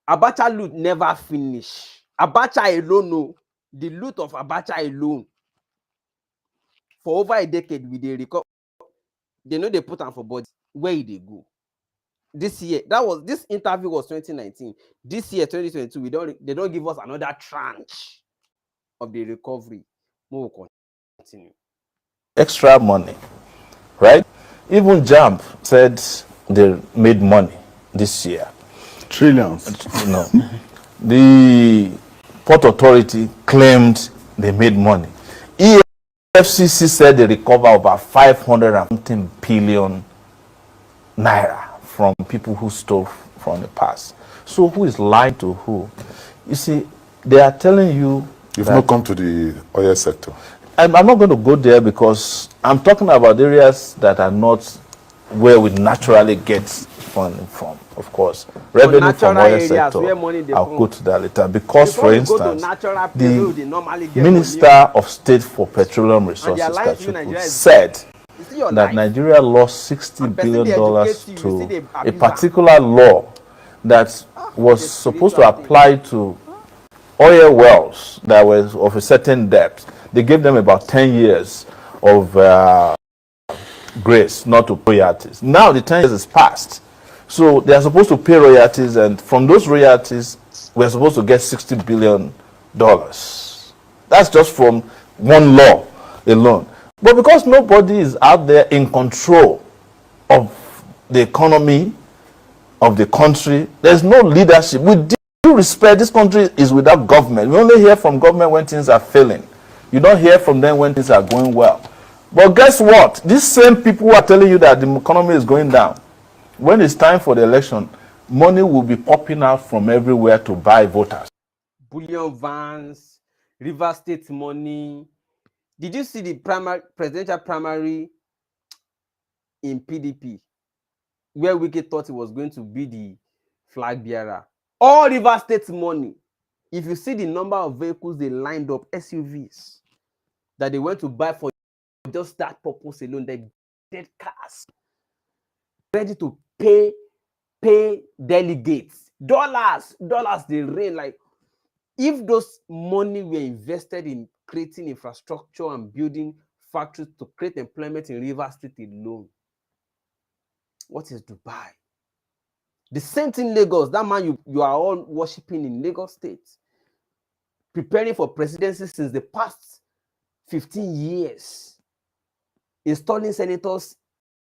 Abacha loot never finish. Abacha alone, no, the loot of Abacha alone for over a decade we they recover. They know they put on for body. Where they go? This year, this interview was 2019. This year, 2022, they don't give us another tranche of the recovery. We will continue. Extra money, right? Even JAMB said they made money this year. Trillions. No. The Port Authority claimed they made money. EFCC said they recovered over 500 billion naira from people who stole from the past. So who is lying to who? You see, they are telling you. You've not come to the oil sector. I'm not going to go there because I'm talking about areas that are not where we naturally get funding from, of course. Revenue from oil sector, I'll go to that later. Because, for instance, the Minister of State for Petroleum Resources said that Nigeria lost $60 billion to a particular law that was supposed to apply to oil wells that was of a certain depth. They gave them about 10 years of grace not to pay royalties. Now the 10 years is passed. So they are supposed to pay royalties, and from those royalties, we're supposed to get $60 billion. That's just from one law alone. But because nobody is out there in control of the economy of the country, there's no leadership. With due respect, this country is without government. We only hear from government when things are failing. You don't hear from them when things are going well. But guess what? These same people who are telling you that the economy is going down, when it's time for the election, money will be popping out from everywhere to buy voters. Bullion vans, River State money. Did you see the presidential primary in PDP, where Wike thought he was going to be the flag bearer? All River State money. If you see the number of vehicles they lined up, SUVs, that they went to buy for just that purpose alone, they dead cars, ready to pay delegates. Dollars, they rain. Like, if those money were invested in creating infrastructure and building factories to create employment in River State alone, what is Dubai? The same thing Lagos, that man you are all worshipping in Lagos State, preparing for presidency since the past 15 years, installing senators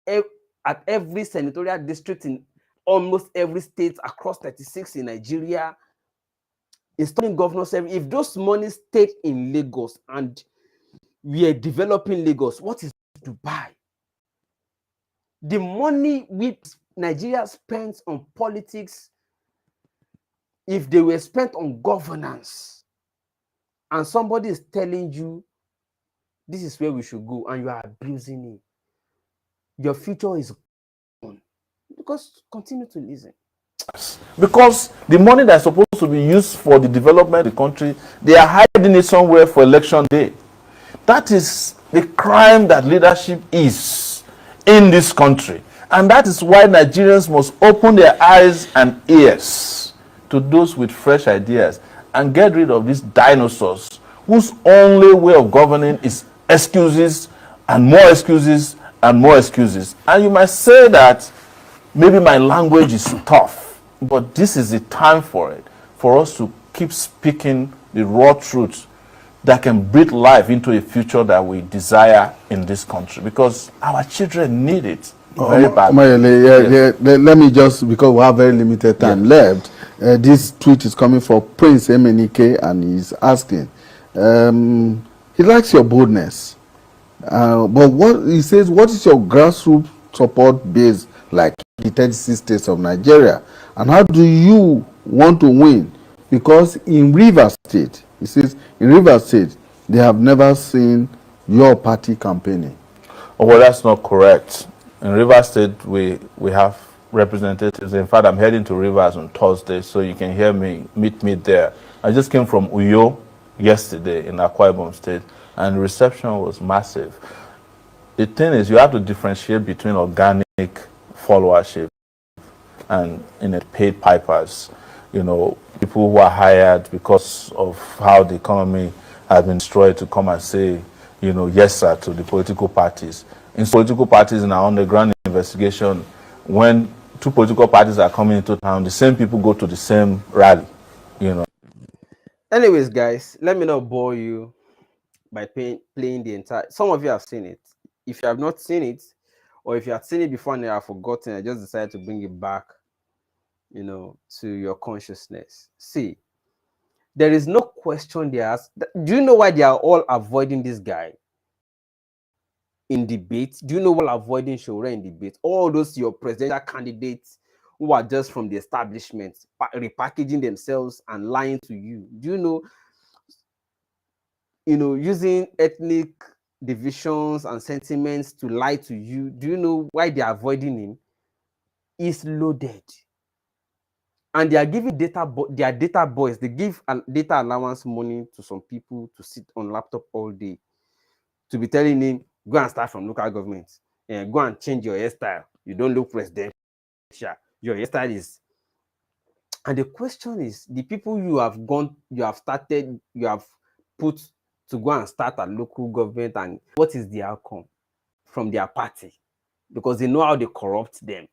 at every senatorial district in almost every state across 36 in Nigeria, installing governors. If those money stayed in Lagos and we are developing Lagos, what is Dubai? The money Nigeria spends on politics, if they were spent on governance, and somebody is telling you this is where we should go, and you are abusing it, your future is gone. Because continue to listen. Because the money that's supposed to be used for the development of the country, they are hiding it somewhere for election day. That is the crime that leadership is in this country. And that is why Nigerians must open their eyes and ears to those with fresh ideas and get rid of these dinosaurs whose only way of governing is excuses and more excuses and more excuses. And you might say that maybe my language is tough, but this is the time for it, for us to keep speaking the raw truth that can breathe life into a future that we desire in this country, because our children need it very badly. Yes. Let me just, because we have very limited time left, this tweet is coming from Prince Emenike, and he's asking, he likes your boldness, but what he says, what is your grassroots support base like the 36 states of Nigeria, and how do you want to win? Because in Rivers State, he says, in Rivers State, they have never seen your party campaigning. Oh, well, that's not correct. In Rivers State, we have representatives. In fact, I'm heading to Rivers on Thursday, so you can meet me there. I just came from Uyo yesterday in Akwa Ibom State, and the reception was massive. The thing is, you have to differentiate between organic followership and paid pipers. You know, people who are hired because of how the economy has been destroyed to come and say, you know, yes, sir, to the political parties. In political parties in our underground investigation, when two political parties are coming into town, the same people go to the same rally, you know. Anyways, guys, let me not bore you by playing the entire. Some of you have seen it. If you have not seen it, or if you have seen it before and you have forgotten, I just decided to bring it back, you know, to your consciousness. See, there is no question they ask. Do you know why they are all avoiding this guy in debate? Do you know why avoiding Shore in debate? All those your presidential candidates who are just from the establishment, repackaging themselves and lying to you. Do you know, using ethnic divisions and sentiments to lie to you? Do you know why they are avoiding him? He's loaded. And they are giving their data boys, they give data allowance money to some people to sit on laptop all day, to be telling him, go and start from local government, and go and change your hairstyle. You don't look presidential. Your hairstyle is. And the question is, the people you have put to go and start a local government, and what is the outcome from their party? Because they know how they corrupt them.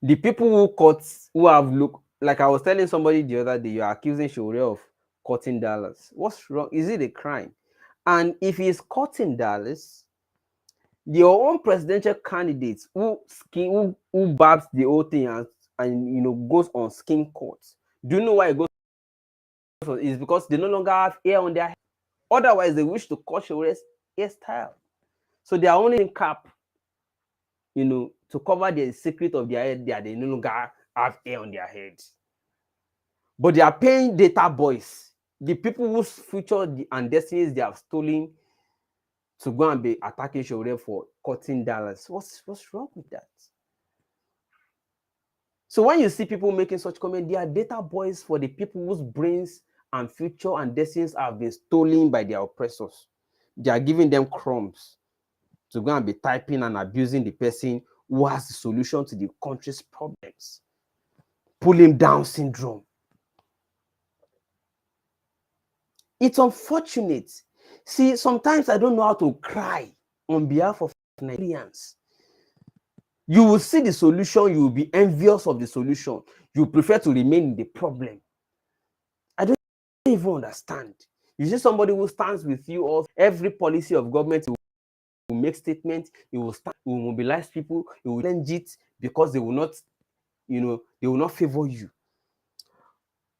The people who have looked, like I was telling somebody the other day, you are accusing Shore of cutting dollars. What's wrong? Is it a crime? And if he's cutting dollars, your own presidential candidates who babs the whole thing and you know goes on skin cuts. Do you know why it goes on? It's because they no longer have hair on their head. Otherwise, they wish to cut Shore's hairstyle. So they are only in cap, you know, to cover the secret of their head. They no longer have hair on their heads. But they are paying data boys, the people whose future and destinies they have stolen, to go and be attacking Shore for cutting dollars. What's wrong with that? So when you see people making such comments, they are data boys for the people whose brains and future and destinies have been stolen by their oppressors. They are giving them crumbs to go and be typing and abusing the person who has the solution to the country's problems. Pulling down syndrome. It's unfortunate. See, sometimes I don't know how to cry on behalf of Nigerians. You will see the solution, you will be envious of the solution. You prefer to remain in the problem. I don't even understand. You see somebody who stands with you, or every policy of government will make statements, it will mobilize people, it will change it because they will not, you know, they will not favor you.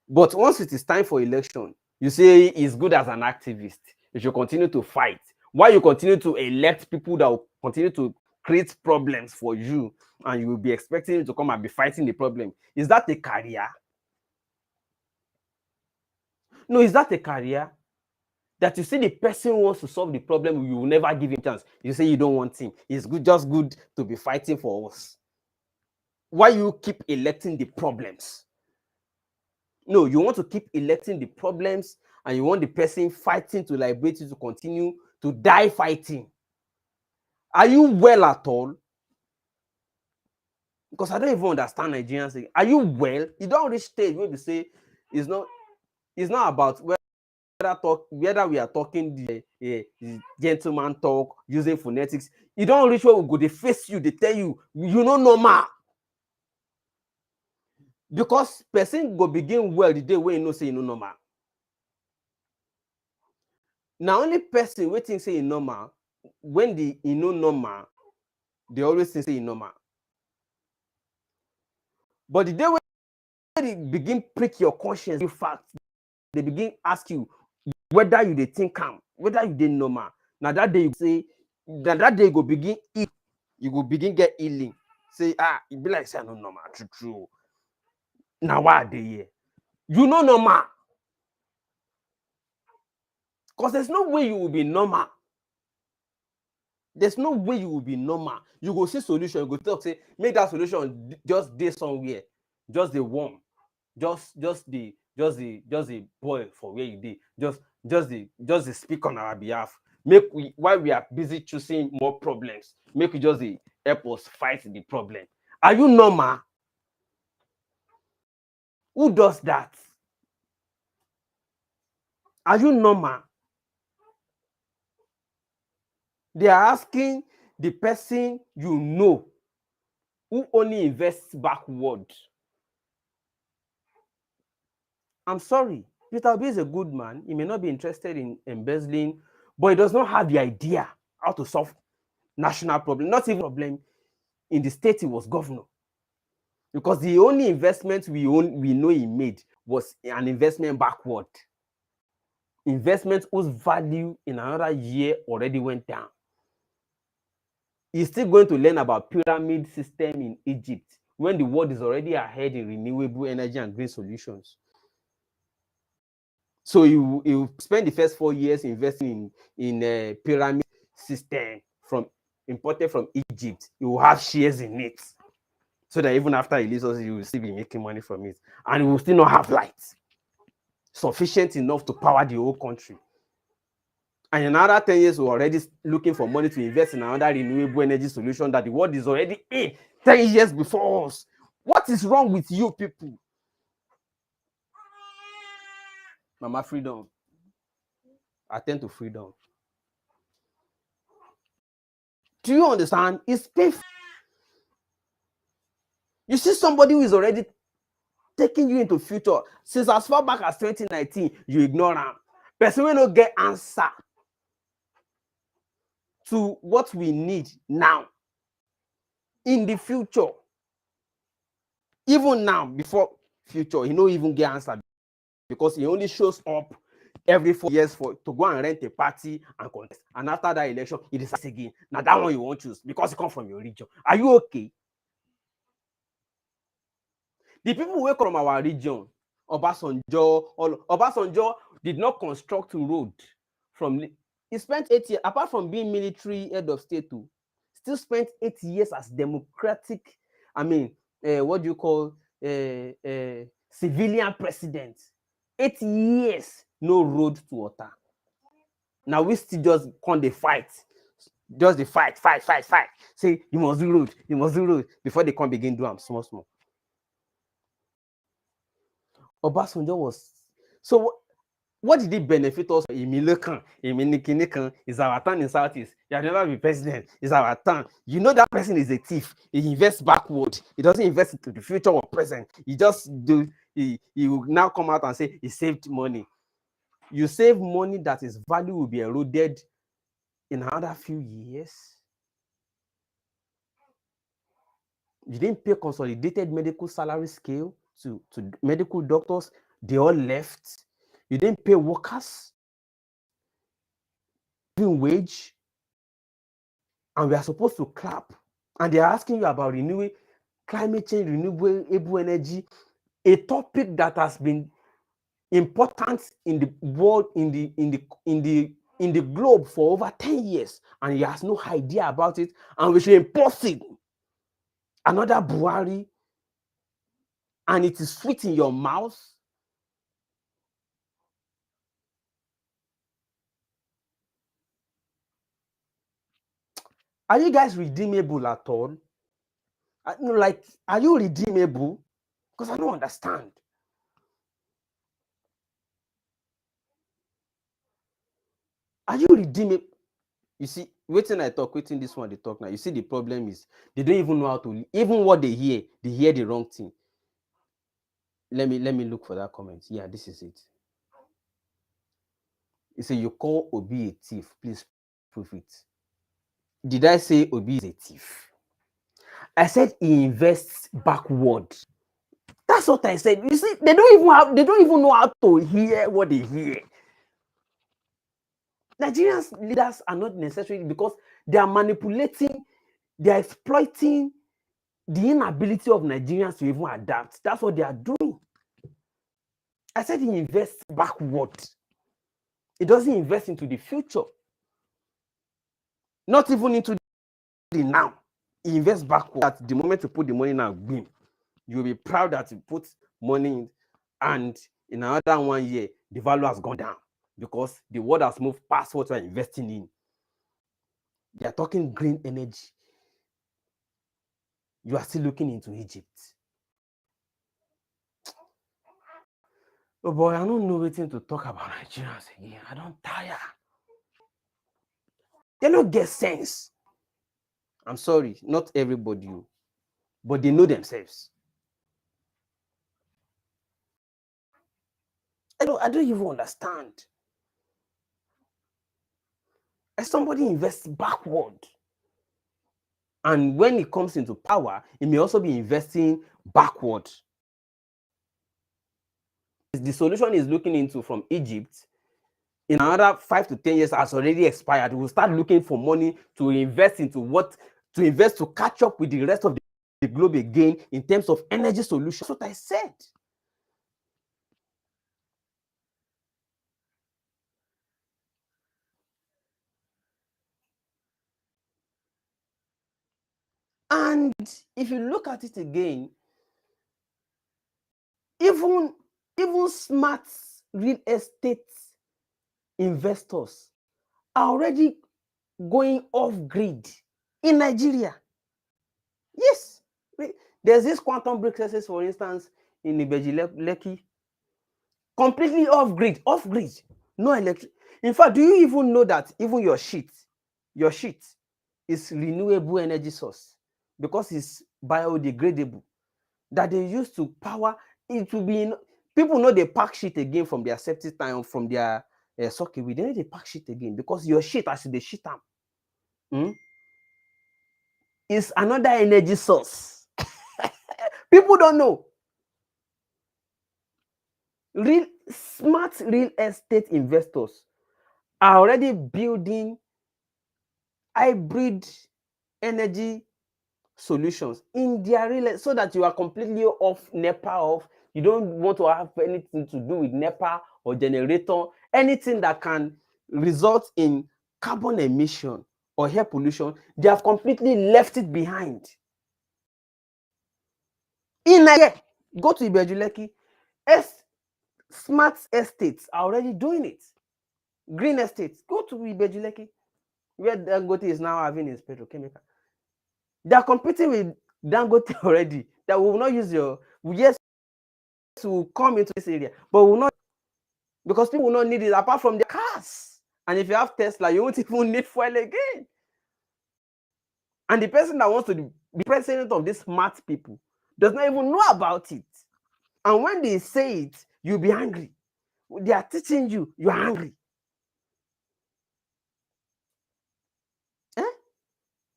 But once it is time for election, you say he's good as an activist. You should continue to fight. Why you continue to elect people that will continue to create problems for you, and you will be expecting him to come and be fighting the problem? Is that a career? No, is that a career? that you see the person wants to solve the problem, you will never give him a chance. You say you don't want him. It's good, just good to be fighting for us. Why you keep electing the problems? No, you want to keep electing the problems, and you want the person fighting to liberate you to continue to die fighting. Are you well at all? Because I don't even understand Nigerians. Are you well? You don't reach stage where we say it's not about whether we are talking the gentleman talk using phonetics. You don't reach where we go, they face you, they tell you, you know normal. Because person go begin well the day when you know say you know normal. Now only person waiting say you normal, when the you know normal, they always say you normal. But the day when they begin prick your conscience, in fact, they begin ask you whether you they think calm, whether you didn't normal. Now that day you say, that day you go begin eat, you go begin get healing. Say, it be like say I no normal, true. Now why are they here? You know normal. Because there's no way you will be normal. There's no way you will be normal. You go see solution, you go talk, say, make that solution just day somewhere, just the warm, just the boy for where you did, just the speak on our behalf. Make we, while we are busy choosing more problems, make we just the help us fight the problem. Are you normal? Who does that? Are you normal? They are asking the person you know who only invests backward. I'm sorry, Peter Obi is a good man. He may not be interested in embezzling, but he does not have the idea how to solve national problem, not even problem in the state he was governor. Because the only investment we know he made was an investment backward. Investment whose value in another year already went down. He's still going to learn about pyramid system in Egypt when the world is already ahead in renewable energy and green solutions. So you spend the first 4 years investing in a pyramid system imported from Egypt. You will have shares in it, so that even after he leaves us, you will still be making money from it, and you will still not have light sufficient enough to power the whole country. And in another 10 years, we're already looking for money to invest in another renewable energy solution that the world is already in 10 years before us. What is wrong with you people? Mama, freedom. Attend to freedom. Do you understand? It's painful. You see somebody who is already taking you into future since as far back as 2019, you ignore them. Person will not get answer to what we need now in the future. Even now, before future, he don't even get answer because he only shows up every 4 years to go and rent a party and contest. And after that election, he decides again. Now that one you won't choose because it comes from your region. Are you okay? The people who come from our region, Obasanjo did not construct a road from. He spent 8 years, apart from being military head of state, too, still spent 8 years as democratic. I mean, what do you call civilian president? 8 years, no road to water. Now we still just come the fight. Just the fight. Say you must do road, before they come begin do them small. Obasanjo was so. What did it benefit us? Is our turn in Southeast. You have never been president. It's our turn. You know that person is a thief. He invests backward. He doesn't invest into the future or present. He just do. He will now come out and say he saved money. You save money that his value will be eroded in another few years. You didn't pay consolidated medical salary scale to medical doctors. They all left. You didn't pay workers living wage, and we are supposed to clap. And they are asking you about renewing climate change, renewable energy, a topic that has been important in the world, in the globe for over 10 years, and he has no idea about it, and we should impose it. Another Buhari, and it is sweet in your mouth. Are you guys redeemable at all? Like, are you redeemable? Because I don't understand. Are you redeemable? You see, waiting I talk, waiting this one they talk now. You see, the problem is they don't even know how to, even what they hear the wrong thing. Let me look for that comment. Yeah, this is it. You say you call Obi a thief. Please prove it. Did I say Obi is a thief? I said he invests backward. That's what I said. You see, they don't even know how to hear what they hear. Nigerian leaders are not necessarily, because they are manipulating, they are exploiting the inability of Nigerians to even adapt. That's what they are doing. I said he invests backward. He doesn't invest into the future. Not even into the now. He invests backward. At the moment you put the money now, boom, you'll be proud that you put money in, and in another 1 year, the value has gone down because the world has moved past what we're investing in. They are talking green energy. You are still looking into Egypt. Oh boy, I don't know anything to talk about Nigerians again. I don't tire. They don't get sense. I'm sorry, not everybody, but they know themselves. I don't even understand. As somebody invests backward, and when it comes into power, it may also be investing backward. The solution is looking into from Egypt, in another 5 to 10 years has already expired. We'll start looking for money to invest into to catch up with the rest of the globe again in terms of energy solutions. That's what I said. And if you look at it again, even smart real estate investors are already going off grid in Nigeria. Yes, there's this quantum brick, for instance, in Lekki, completely off grid, no electric. In fact, do you even know that even your sheet is renewable energy source, because it's biodegradable, that they use to power it? Will be people know they pack shit again from their septic tank, from their socket. We don't need to pack shit again, because your shit, as they shit them, is another energy source. People don't know. Smart real estate investors are already building hybrid energy solutions in their real estate, so that you are completely off NEPA. You don't want to have anything to do with NEPA or generator, anything that can result in carbon emission or air pollution. They have completely left it behind. In Nigeria, go to Ibejuleki, smart estates are already doing it. Green estates, go to Ibejuleki, where Dangote is now having his petrochemical. They are competing with Dangote already. That will not use yes, to come into this area, but will not, because people will not need it apart from their cars. And if you have Tesla, you won't even need fuel again. And the person that wants to be president of these smart people does not even know about it. And when they say it, you'll be angry. They are teaching you, you are angry.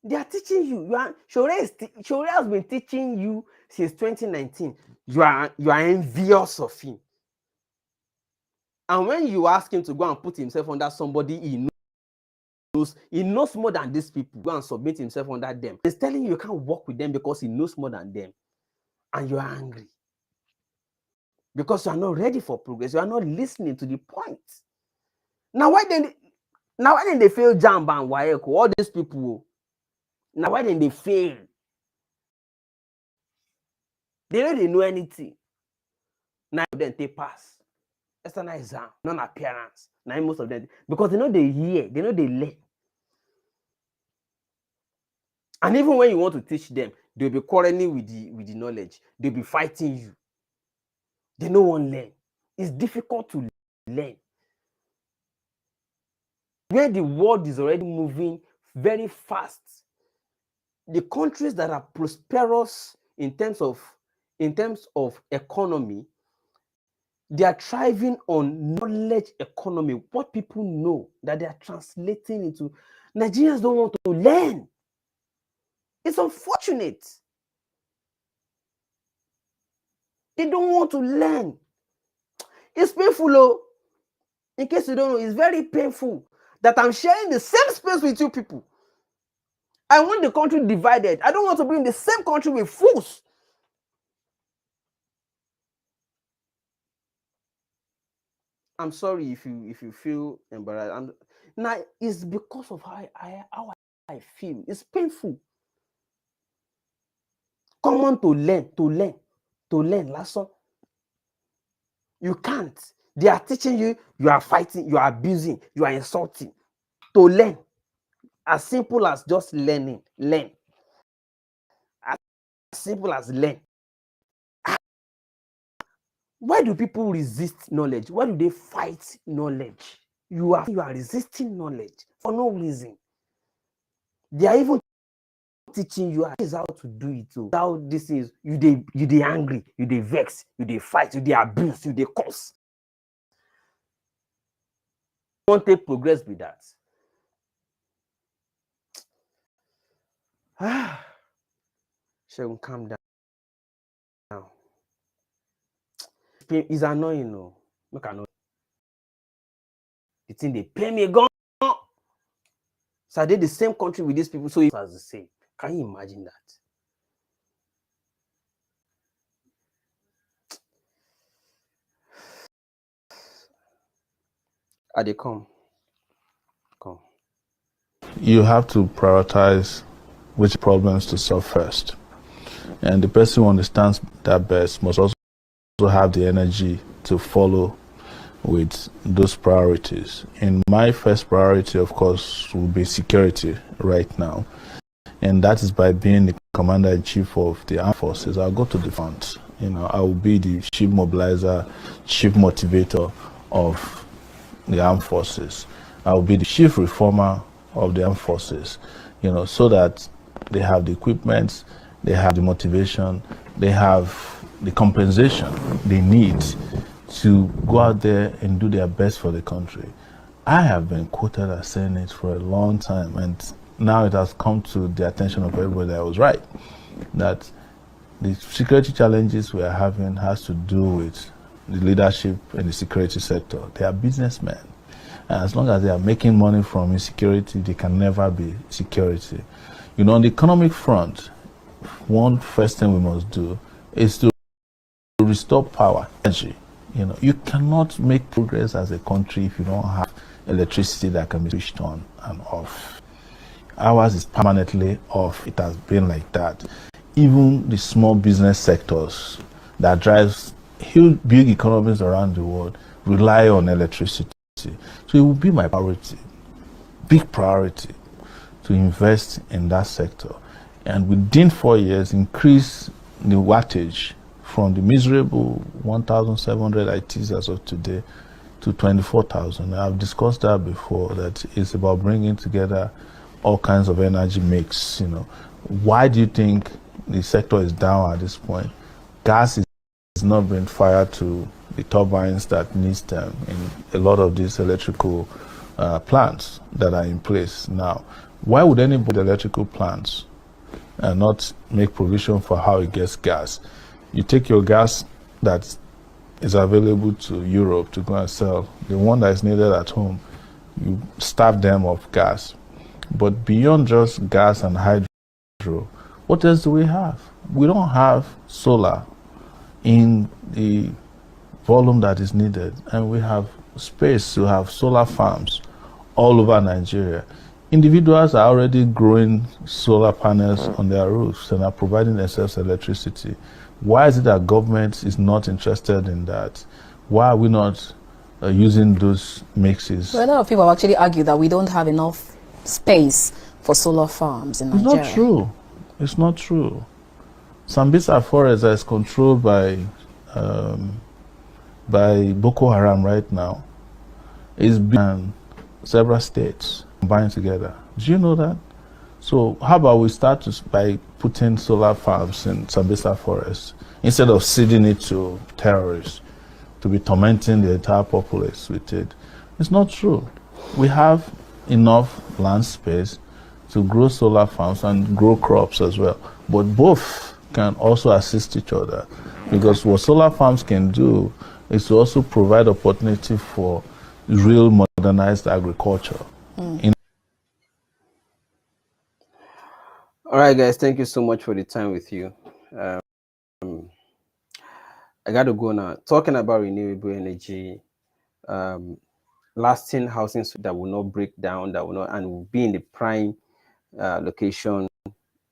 They are teaching you. Sharia has been teaching you since 2019. You are envious of him. And when you ask him to go and put himself under somebody he knows more than these people, go and submit himself under them, he's telling you can't work with them because he knows more than them. And you're angry. because you are not ready for progress. You are not listening to the point. Now why then they fail Jamba and Waeko? All these people. Now why then they fail? They don't know anything. Now then they pass. External exam, non-appearance. Now most of them, because they know they hear, they know they learn. And even when you want to teach them, they'll be quarreling with the knowledge. They'll be fighting you. They no one learn. It's difficult to learn. Where the world is already moving very fast, the countries that are prosperous in terms of economy, they are thriving on knowledge economy, what people know that they are translating into. Nigerians don't want to learn. It's unfortunate. They don't want to learn. It's painful, though. In case you don't know, it's very painful that I'm sharing the same space with you people. I want the country divided. I don't want to be in the same country with fools. I'm sorry if you feel embarrassed. Now it's because of how I feel. It's painful. Come on to learn. Lesson. You can't. They are teaching you. You are fighting. You are abusing. You are insulting. To learn, as simple as just learning. Learn. As simple as learn. Why do people resist knowledge? Why do they fight knowledge? You are resisting knowledge for no reason. They are even teaching you how to do it. So how this is, you they angry, you they vex, you they fight, you they abuse, you they curse. You won't take progress with that. Shall we calm down? It's annoying, no. Look, I know. The thing they pay me gone. So I did the same country with these people, so it was the same. Can you imagine that? They come. You have to prioritize which problems to solve first. And the person who understands that best must also have the energy to follow with those priorities. And my first priority, of course, will be security right now. And that is by being the commander-in-chief of the armed forces. I'll go to the front. I will be the chief mobilizer, chief motivator of the armed forces. I will be the chief reformer of the armed forces, so that they have the equipment, they have the motivation, they have the compensation they need to go out there and do their best for the country. I have been quoted as saying it for a long time, and now it has come to the attention of everybody that I was right, that the security challenges we are having has to do with the leadership in the security sector. They are businessmen. And as long as they are making money from insecurity, they can never be security. On the economic front, one first thing we must do is to restore power, energy. You cannot make progress as a country if you don't have electricity that can be switched on and off. Ours is permanently off. It has been like that. Even the small business sectors that drives huge, big economies around the world rely on electricity. So it will be my priority, big priority, to invest in that sector. And within 4 years, increase the wattage from the miserable 1,700 ITs as of today to 24,000. I've discussed that before, that it's about bringing together all kinds of energy mix. Why do you think the sector is down at this point? Gas is not being fired to the turbines that needs them in a lot of these electrical plants that are in place now. Why would anybody electrical plants not make provision for how it gets gas? You take your gas that is available to Europe to go and sell, the one that is needed at home, you starve them of gas. But beyond just gas and hydro, what else do we have? We don't have solar in the volume that is needed, and we have space to have solar farms all over Nigeria. Individuals are already growing solar panels on their roofs and are providing themselves electricity. Why is it that government is not interested in that? Why are we not using those mixes? Well, a lot of people actually argue that we don't have enough space for solar farms in Nigeria. It's not true. It's not true. Sambisa forest is controlled by Boko Haram right now. It's been several states combined together. Do you know that? So how about we start by putting solar farms in Sambisa forest instead of ceding it to terrorists to be tormenting the entire populace with it? It's not true. We have enough land space to grow solar farms and grow crops as well. But both can also assist each other, because what solar farms can do is to also provide opportunity for real modernized agriculture. All right, guys, thank you so much for the time with you. I got to go now. Talking about renewable energy, lasting housing that will not break down, that will not, and will be in the prime location,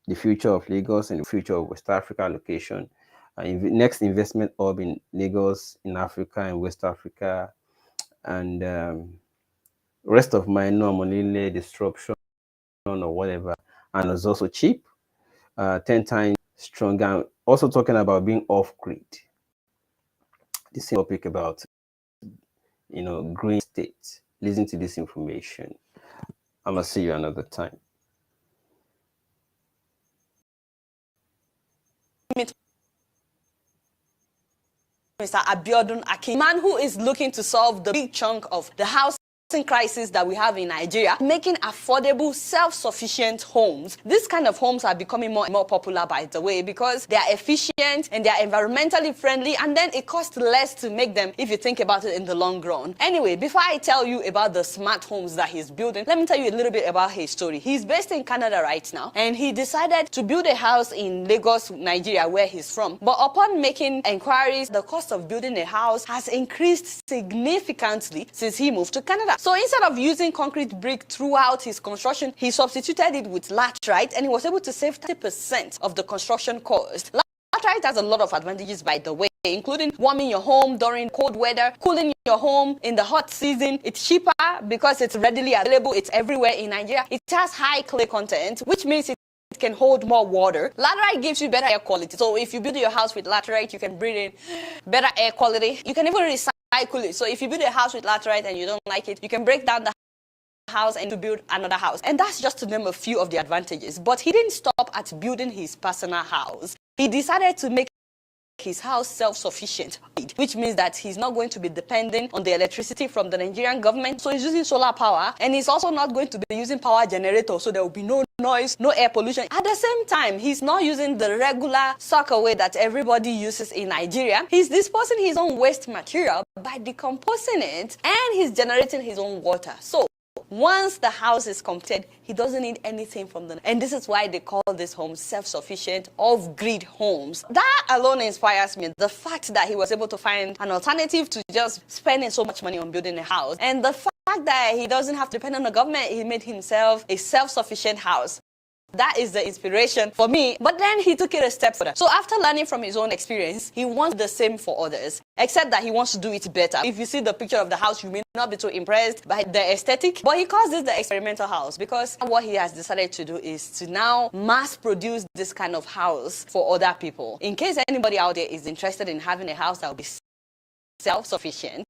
the future of Lagos and the future of West Africa location. Next investment hub in Lagos, in Africa and West Africa, and rest of my non-money disruption or whatever. And it's also cheap, 10 times stronger. Also talking about being off-grid. The same topic about, green states. Listen to this information. I'm gonna see you another time. Mr. Abiodun Akin, man who is looking to solve the big chunk of the housing crisis that we have in Nigeria, making affordable, self-sufficient homes. This kind of homes are becoming more and more popular, by the way, because they are efficient and they are environmentally friendly, and then it costs less to make them if you think about it in the long run. Anyway, before I tell you about the smart homes that he's building, let me tell you a little bit about his story. He's based in Canada right now, and he decided to build a house in Lagos, Nigeria, where he's from. But upon making inquiries, the cost of building a house has increased significantly since he moved to Canada. So instead of using concrete brick throughout his construction, he substituted it with laterite, and he was able to save 30% of the construction cost. Laterite has a lot of advantages, by the way, including warming your home during cold weather, cooling your home in the hot season. It's cheaper because it's readily available. It's everywhere in Nigeria. It has high clay content, which means it can hold more water. Laterite gives you better air quality. So if you build your house with laterite, you can breathe in better air quality. You can even recycle it. So if you build a house with laterite and you don't like it, you can break down the house and to build another house. And that's just to name a few of the advantages. But he didn't stop at building his personal house. He decided to make his house self-sufficient, which means that he's not going to be dependent on the electricity from the Nigerian government. So he's using solar power, and he's also not going to be using power generator, so there will be no noise, no air pollution. At the same time, he's not using the regular sockaway that everybody uses in Nigeria. He's disposing his own waste material by decomposing it, and he's generating his own water. So once the house is completed, he doesn't need anything from them. And this is why they call this home self-sufficient, off-grid homes. That alone inspires me. The fact that he was able to find an alternative to just spending so much money on building a house. And the fact that he doesn't have to depend on the government, he made himself a self-sufficient house. That is the inspiration for me. But then he took it a step further. So after learning from his own experience, he wants the same for others, except that he wants to do it better. If you see the picture of the house, you may not be too impressed by the aesthetic, but he calls this the experimental house, because what he has decided to do is to now mass produce this kind of house for other people. In case anybody out there is interested in having a house that will be self-sufficient,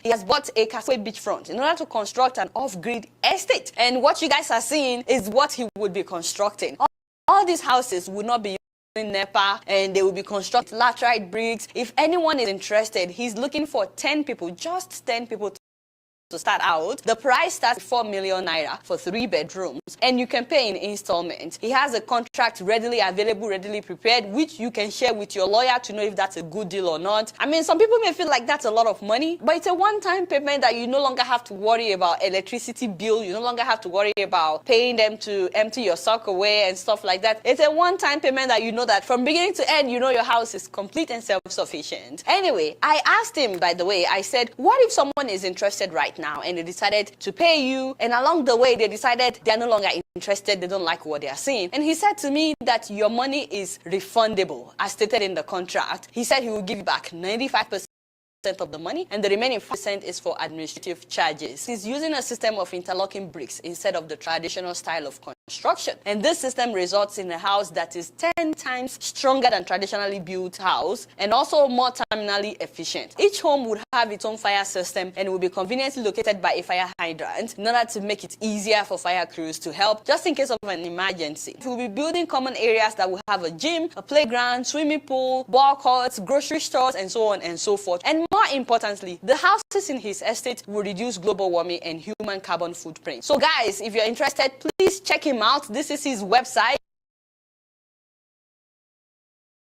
he has bought a Cascade beachfront in order to construct an off-grid estate. And what you guys are seeing is what he would be constructing. All these houses would not be using NEPA, and they will be constructed laterite bricks. If anyone is interested, he's looking for 10 people, just 10 people to start out. The price starts at 4 million naira for 3 bedrooms, and you can pay in installments. He has a contract readily available, readily prepared, which you can share with your lawyer to know if that's a good deal or not. I mean, some people may feel like that's a lot of money, but it's a one-time payment that you no longer have to worry about electricity bill. You no longer have to worry about paying them to empty your sock away and stuff like that. It's a one-time payment that you know that from beginning to end, you know your house is complete and self-sufficient. Anyway, I asked him, by the way, I said, what if someone is interested right now and they decided to pay you, and along the way they decided they're no longer interested, they don't like what they are seeing? And he said to me that your money is refundable, as stated in the contract. He said he will give you back 95% of the money, and the remaining 5% is for administrative charges. He's using a system of interlocking bricks instead of the traditional style of construction, and this system results in a house that is 10 times stronger than traditionally built house, and also more terminally efficient. Each home would have its own fire system and will be conveniently located by a fire hydrant in order to make it easier for fire crews to help just in case of an emergency. We'll be building common areas that will have a gym, a playground, swimming pool, ball courts, grocery stores, and so on and so forth. And more importantly, the houses in his estate will reduce global warming and human carbon footprint. So guys, if you're interested, please check him out. This is his website.